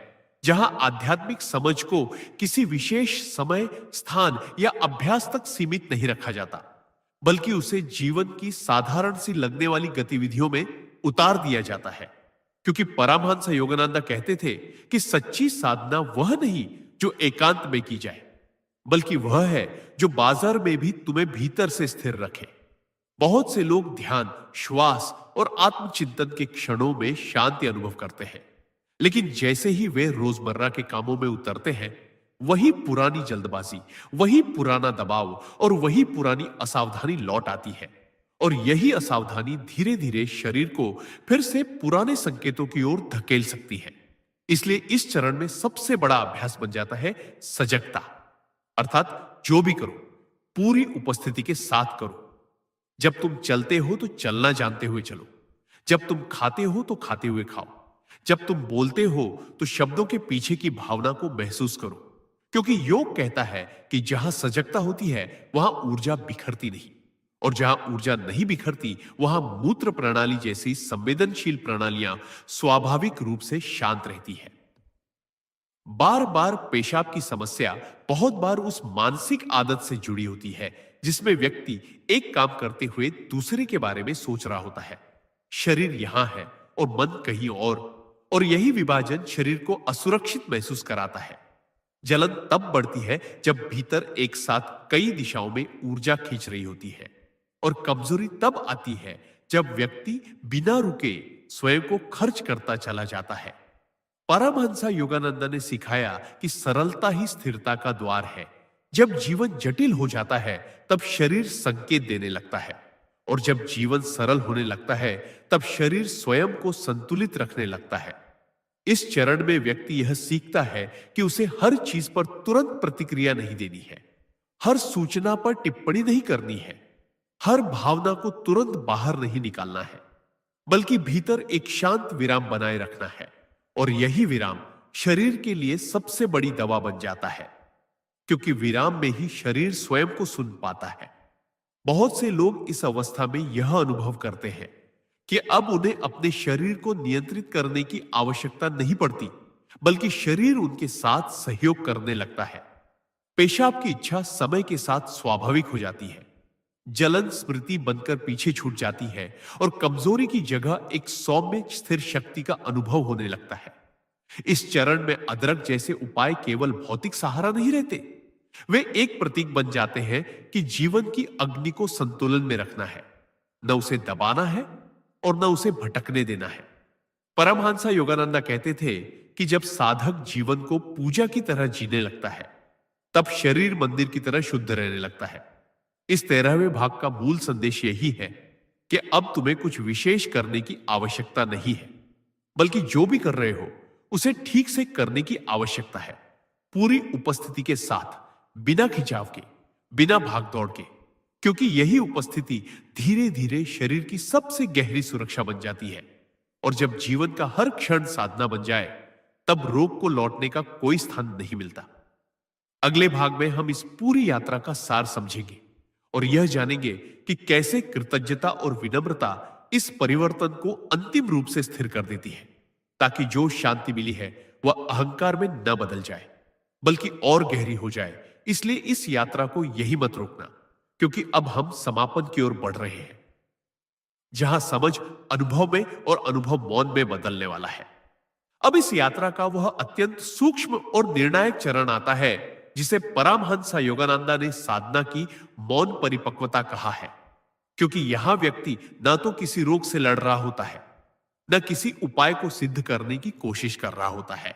जहां आध्यात्मिक समझ को किसी विशेष समय, स्थान या अभ्यास तक सीमित नहीं रखा जाता, बल्कि उसे जीवन की साधारण सी लगने वाली गतिविधियों में उतार दिया जाता है। क्योंकि परमहंस योगानंद कहते थे कि सच्ची साधना वह नहीं जो एकांत में की जाए, बल्कि वह है जो बाजार में भी तुम्हें भीतर से स्थिर रखे। बहुत से लोग ध्यान, श्वास और आत्मचिंतन के क्षणों में शांति अनुभव करते हैं, लेकिन जैसे ही वे रोजमर्रा के कामों में उतरते हैं, वही पुरानी जल्दबाजी, वही पुराना दबाव और वही पुरानी असावधानी लौट आती है। और यही असावधानी धीरे धीरे शरीर को फिर से पुराने संकेतों की ओर धकेल सकती है। इसलिए इस चरण में सबसे बड़ा अभ्यास बन जाता है सजगता, अर्थात जो भी करो पूरी उपस्थिति के साथ करो। जब तुम चलते हो तो चलना जानते हुए चलो, जब तुम खाते हो तो खाते हुए खाओ। जब तुम बोलते हो तो शब्दों के पीछे की भावना को महसूस करो, क्योंकि योग कहता है कि जहां सजगता होती है वहां ऊर्जा बिखरती नहीं, और जहां ऊर्जा नहीं बिखरती वहां मूत्र प्रणाली जैसी संवेदनशील प्रणालियां स्वाभाविक रूप से शांत रहती है। बार बार पेशाब की समस्या बहुत बार उस मानसिक आदत से जुड़ी होती है जिसमें व्यक्ति एक काम करते हुए दूसरे के बारे में सोच रहा होता है। शरीर यहां है और मन कहीं और यही विभाजन शरीर को असुरक्षित महसूस कराता है। जलन तब बढ़ती है जब भीतर एक साथ कई दिशाओं में ऊर्जा खींच रही होती है, और कमजोरी तब आती है जब व्यक्ति बिना रुके स्वयं को खर्च करता चला जाता है। परमहंसा योगानंद ने सिखाया कि सरलता ही स्थिरता का द्वार है। जब जीवन जटिल हो जाता है तब शरीर संकेत देने लगता है, और जब जीवन सरल होने लगता है तब शरीर स्वयं को संतुलित रखने लगता है। इस चरण में व्यक्ति यह सीखता है कि उसे हर चीज पर तुरंत प्रतिक्रिया नहीं देनी है, हर सूचना पर टिप्पणी नहीं करनी है, हर भावना को तुरंत बाहर नहीं निकालना है, बल्कि भीतर एक शांत विराम बनाए रखना है। और यही विराम शरीर के लिए सबसे बड़ी दवा बन जाता है, क्योंकि विराम में ही शरीर स्वयं को सुन पाता है। बहुत से लोग इस अवस्था में यह अनुभव करते हैं कि अब उन्हें अपने शरीर को नियंत्रित करने की आवश्यकता नहीं पड़ती, बल्कि शरीर उनके साथ सहयोग करने लगता है। पेशाब की इच्छा समय के साथ स्वाभाविक हो जाती है, जलन स्मृति बनकर पीछे छूट जाती है, और कमजोरी की जगह एक सौम्य स्थिर शक्ति का अनुभव होने लगता है। इस चरण में अदरक जैसे उपाय केवल भौतिक सहारा नहीं रहते, वे एक प्रतीक बन जाते हैं कि जीवन की अग्नि को संतुलन में रखना है, न उसे दबाना है और न उसे भटकने देना है। परमहंसा योगानंदा कहते थे कि जब साधक जीवन को पूजा की तरह जीने लगता है तब शरीर मंदिर की तरह शुद्ध रहने लगता है। इस 13वें भाग का मूल संदेश यही है कि अब तुम्हें कुछ विशेष करने की आवश्यकता नहीं है, बल्कि जो भी कर रहे हो उसे ठीक से करने की आवश्यकता है, पूरी उपस्थिति के साथ, बिना खिंचाव के, बिना भागदौड़ के, क्योंकि यही उपस्थिति धीरे धीरे शरीर की सबसे गहरी सुरक्षा बन जाती है। और जब जीवन का हर क्षण साधना बन जाए तब रोग को लौटने का कोई स्थान नहीं मिलता। अगले भाग में हम इस पूरी यात्रा का सार समझेंगे और यह जानेंगे कि कैसे कृतज्ञता और विनम्रता इस परिवर्तन को अंतिम रूप से स्थिर कर देती है, ताकि जो शांति मिली है वह अहंकार में न बदल जाए बल्कि और गहरी हो जाए। इसलिए इस यात्रा को यही मत रोकना, क्योंकि अब हम समापन की ओर बढ़ रहे हैं, जहां समझ अनुभव में और अनुभव मौन में बदलने वाला है। अब इस यात्रा का वह अत्यंत सूक्ष्म और निर्णायक चरण आता है जिसे परमहंस योगानंदा ने साधना की मौन परिपक्वता कहा है, क्योंकि यहां व्यक्ति न तो किसी रोग से लड़ रहा होता है, न किसी उपाय को सिद्ध करने की कोशिश कर रहा होता है,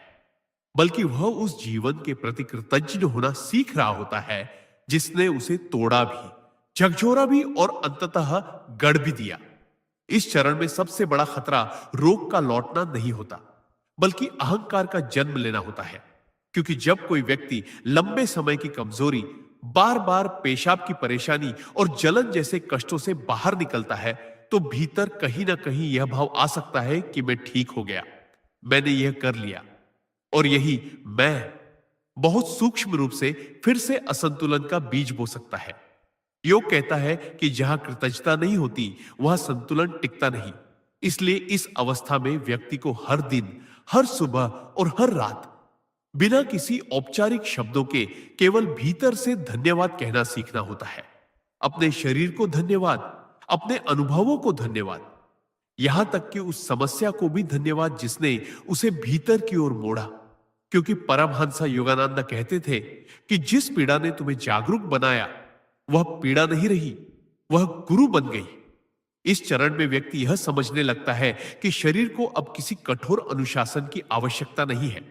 बल्कि वह उस जीवन के प्रति कृतज्ञ होना सीख रहा होता है जिसने उसे तोड़ा भी, झकझोरा भी और अंततः गढ़ भी दिया। इस चरण में सबसे बड़ा खतरा रोग का लौटना नहीं होता, बल्कि अहंकार का जन्म लेना होता है। क्योंकि जब कोई व्यक्ति लंबे समय की कमजोरी, बार बार पेशाब की परेशानी और जलन जैसे कष्टों से बाहर निकलता है, तो भीतर कहीं ना कहीं यह भाव आ सकता है कि मैं ठीक हो गया, मैंने यह कर लिया। और यही मैं बहुत सूक्ष्म रूप से फिर से असंतुलन का बीज बो सकता है। योग कहता है कि जहां कृतज्ञता नहीं होती वहां संतुलन टिकता नहीं। इसलिए इस अवस्था में व्यक्ति को हर दिन, हर सुबह और हर रात बिना किसी औपचारिक शब्दों के केवल भीतर से धन्यवाद कहना सीखना होता है। अपने शरीर को धन्यवाद, अपने अनुभवों को धन्यवाद, यहां तक कि उस समस्या को भी धन्यवाद जिसने उसे भीतर की ओर मोड़ा। क्योंकि परमहंस योगानंद कहते थे कि जिस पीड़ा ने तुम्हें जागरूक बनाया वह पीड़ा नहीं रही, वह गुरु बन गई। इस चरण में व्यक्ति यह समझने लगता है कि शरीर को अब किसी कठोर अनुशासन की आवश्यकता नहीं है,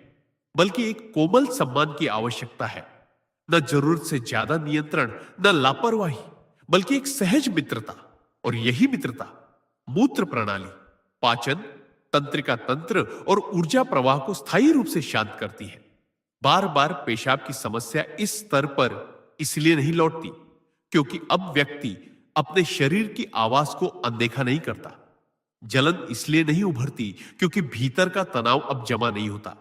बल्कि एक कोमल सम्मान की आवश्यकता है। न जरूरत से ज्यादा नियंत्रण, न लापरवाही, बल्कि एक सहज मित्रता। और यही मित्रता मूत्र प्रणाली, पाचन तंत्रिका तंत्र और ऊर्जा प्रवाह को स्थायी रूप से शांत करती है। बार बार पेशाब की समस्या इस स्तर पर इसलिए नहीं लौटती क्योंकि अब व्यक्ति अपने शरीर की आवाज को अनदेखा नहीं करता। जलन इसलिए नहीं उभरती क्योंकि भीतर का तनाव अब जमा नहीं होता,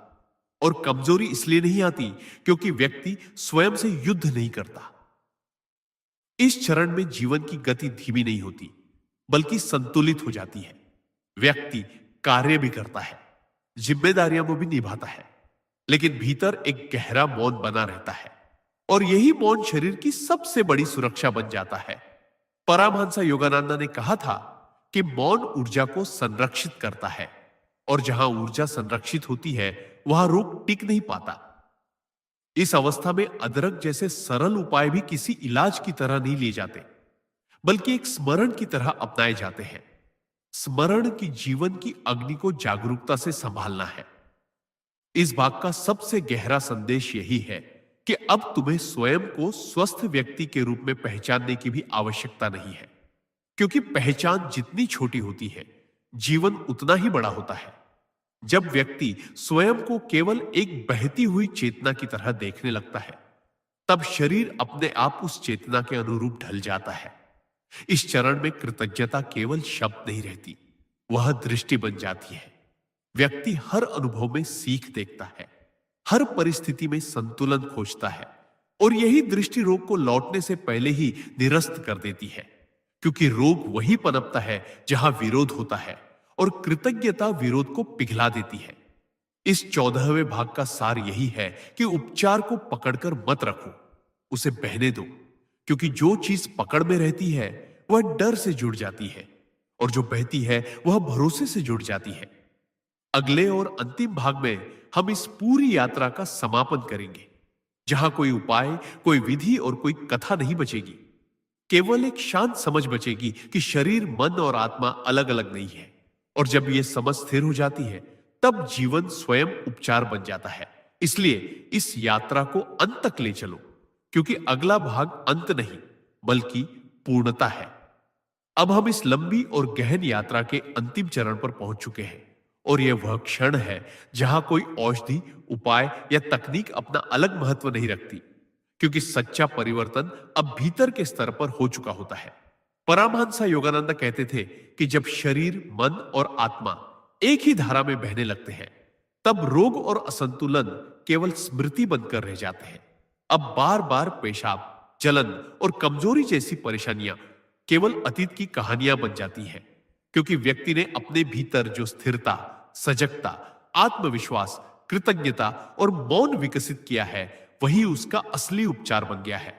और कमजोरी इसलिए नहीं आती क्योंकि व्यक्ति स्वयं से युद्ध नहीं करता। इस चरण में जीवन की गति धीमी नहीं होती, बल्कि संतुलित हो जाती है। व्यक्ति कार्य भी करता है, जिम्मेदारियां वो भी निभाता है, लेकिन भीतर एक गहरा मौन बना रहता है, और यही मौन शरीर की सबसे बड़ी सुरक्षा बन जाता है। परमहंस योगानंद ने कहा था कि मौन ऊर्जा को संरक्षित करता है, और जहां ऊर्जा संरक्षित होती है वहां रोग टिक नहीं पाता। इस अवस्था में अदरक जैसे सरल उपाय भी किसी इलाज की तरह नहीं लिए जाते, बल्कि एक स्मरण की तरह अपनाए जाते हैं। स्मरण की जीवन की अग्नि को जागरूकता से संभालना है। इस भाग का सबसे गहरा संदेश यही है कि अब तुम्हें स्वयं को स्वस्थ व्यक्ति के रूप में पहचानने की भी आवश्यकता नहीं है, क्योंकि पहचान जितनी छोटी होती है, जीवन उतना ही बड़ा होता है। जब व्यक्ति स्वयं को केवल एक बहती हुई चेतना की तरह देखने लगता है, तब शरीर अपने आप उस चेतना के अनुरूप ढल जाता है। इस चरण में कृतज्ञता केवल शब्द नहीं रहती, वह दृष्टि बन जाती है। व्यक्ति हर अनुभव में सीख देखता है, हर परिस्थिति में संतुलन खोजता है, और यही दृष्टि रोग को लौटने से पहले ही निरस्त कर देती है, क्योंकि रोग वही पनपता है जहां विरोध होता है, और कृतज्ञता विरोध को पिघला देती है। इस 14वें भाग का सार यही है कि उपचार को पकड़कर मत रखो, उसे बहने दो, क्योंकि जो चीज पकड़ में रहती है वह डर से जुड़ जाती है, और जो बहती है वह भरोसे से जुड़ जाती है। अगले और अंतिम भाग में हम इस पूरी यात्रा का समापन करेंगे, जहां कोई उपाय, कोई विधि और कोई कथा नहीं बचेगी। केवल एक शांत समझ बचेगी कि शरीर, मन और आत्मा अलग अलग नहीं है, और जब यह समझ स्थिर हो जाती है, तब जीवन स्वयं उपचार बन जाता है। इसलिए इस यात्रा को अंत तक ले चलो, क्योंकि अगला भाग अंत नहीं बल्कि पूर्णता है। अब हम इस लंबी और गहन यात्रा के अंतिम चरण पर पहुंच चुके हैं, और यह वह क्षण है जहां कोई औषधि, उपाय या तकनीक अपना अलग महत्व नहीं रखती, क्योंकि सच्चा परिवर्तन अब भीतर के स्तर पर हो चुका होता है। परमहंस योगानंद कहते थे कि जब शरीर, मन और आत्मा एक ही धारा में बहने लगते हैं, तब रोग और असंतुलन केवल स्मृति बनकर रह जाते हैं। अब बार बार पेशाब, जलन और कमजोरी जैसी परेशानियां केवल अतीत की कहानियां बन जाती हैं, क्योंकि व्यक्ति ने अपने भीतर जो स्थिरता, सजगता, आत्मविश्वास, कृतज्ञता और मौन विकसित किया है, वही उसका असली उपचार बन गया है।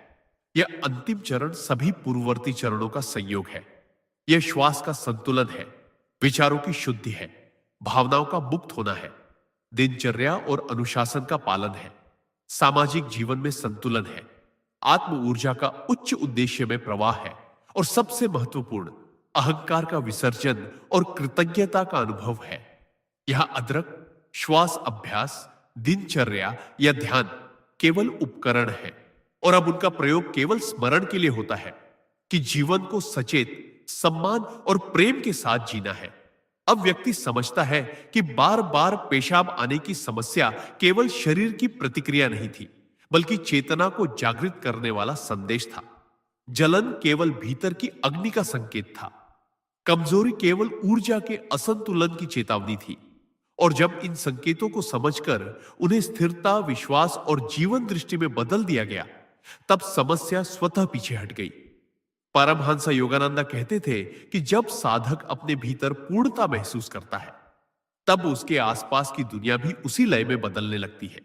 यह अंतिम चरण सभी पूर्ववर्ती चरणों का संयोग है। यह श्वास का संतुलन है, विचारों की शुद्धि है, भावनाओं का मुक्त होना है, दिनचर्या और अनुशासन का पालन है, सामाजिक जीवन में संतुलन है, आत्म ऊर्जा का उच्च उद्देश्य में प्रवाह है, और सबसे महत्वपूर्ण, अहंकार का विसर्जन और कृतज्ञता का अनुभव है। यह अदरक, श्वास अभ्यास, दिनचर्या या ध्यान केवल उपकरण है, और अब उनका प्रयोग केवल स्मरण के लिए होता है कि जीवन को सचेत, सम्मान और प्रेम के साथ जीना है। अब व्यक्ति समझता है कि बार बार पेशाब आने की समस्या केवल शरीर की प्रतिक्रिया नहीं थी, बल्कि चेतना को जागृत करने वाला संदेश था। जलन केवल भीतर की अग्नि का संकेत था, कमजोरी केवल ऊर्जा के असंतुलन की चेतावनी थी, और जब इन संकेतों को समझकर उन्हें स्थिरता, विश्वास और जीवन दृष्टि में बदल दिया गया, तब समस्या स्वतः पीछे हट गई। परमहंस योगानंद कहते थे कि जब साधक अपने भीतर पूर्णता महसूस करता है, तब उसके आसपास की दुनिया भी उसी लय में बदलने लगती है।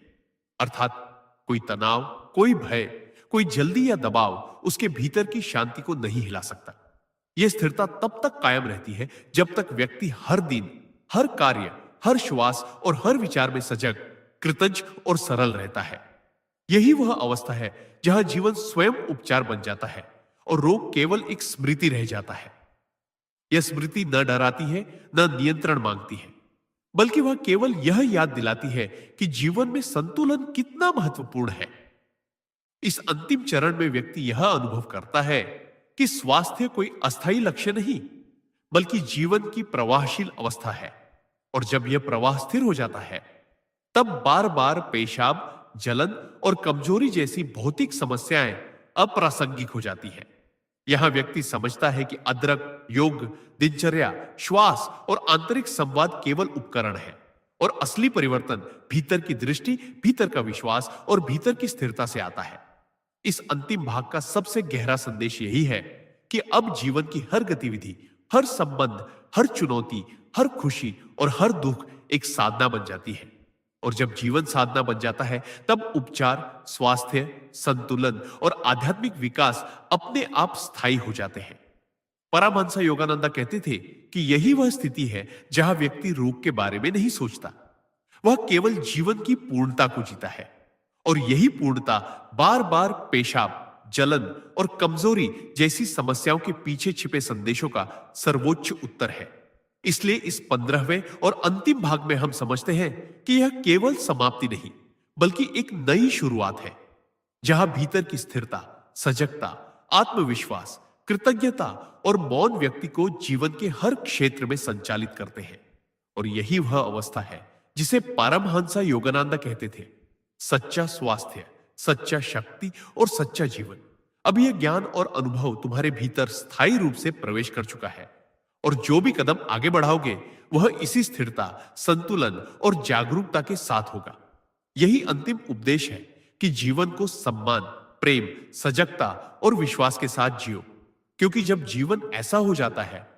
अर्थात कोई तनाव, कोई भय, कोई जल्दी या दबाव उसके भीतर की शांति को नहीं हिला सकता। यह स्थिरता तब तक कायम रहती है जब तक व्यक्ति हर दिन, हर कार्य, हर श्वास और हर विचार में सजग, कृतज्ञ और सरल रहता है। यही वह अवस्था है जहां जीवन स्वयं उपचार बन जाता है और रोग केवल एक स्मृति रह जाता है। यह स्मृति न डराती है, न नियंत्रण मांगती है, बल्कि वह केवल यह याद दिलाती है कि जीवन में संतुलन कितना महत्वपूर्ण है। इस अंतिम चरण में व्यक्ति यह अनुभव करता है कि स्वास्थ्य कोई अस्थायी लक्ष्य नहीं, बल्कि जीवन की प्रवाहशील अवस्था है, और जब यह प्रवाह स्थिर हो जाता है, तब बार बार पेशाब, जलन और कमजोरी जैसी भौतिक समस्याएं अप्रासंगिक हो जाती है। यहां व्यक्ति समझता है कि अदरक, योग, दिनचर्या, श्वास और आंतरिक संवाद केवल उपकरण है और असली परिवर्तन भीतर की दृष्टि, भीतर का विश्वास और भीतर की स्थिरता से आता है। इस अंतिम भाग का सबसे गहरा संदेश यही है कि अब जीवन की हर गतिविधि, हर संबंध, हर चुनौती, हर खुशी और हर दुख एक साधना बन जाती है। और जब जीवन साधना बन जाता है, तब उपचार, स्वास्थ्य, संतुलन और आध्यात्मिक विकास अपने आप स्थायी हो जाते हैं। परमहंस योगानंदा कहते थे कि यही वह स्थिति है जहां व्यक्ति रोग के बारे में नहीं सोचता, वह केवल जीवन की पूर्णता को जीता है। और यही पूर्णता बार बार पेशाब, जलन और कमजोरी जैसी समस्याओं के पीछे छिपे संदेशों का सर्वोच्च उत्तर है। इसलिए इस 15वें और अंतिम भाग में हम समझते हैं कि यह केवल समाप्ति नहीं, बल्कि एक नई शुरुआत है, जहां भीतर की स्थिरता, सजगता, आत्मविश्वास, कृतज्ञता और मौन व्यक्ति को जीवन के हर क्षेत्र में संचालित करते हैं। और यही वह अवस्था है जिसे परमहंस योगानंद कहते थे, सच्चा स्वास्थ्य, सच्चा शक्ति और सच्चा जीवन। अब यह ज्ञान और अनुभव तुम्हारे भीतर स्थायी रूप से प्रवेश कर चुका है और जो भी कदम आगे बढ़ाओगे वह इसी स्थिरता, संतुलन और जागरूकता के साथ होगा। यही अंतिम उपदेश है कि जीवन को सम्मान, प्रेम, सजगता और विश्वास के साथ जियो, क्योंकि जब जीवन ऐसा हो जाता है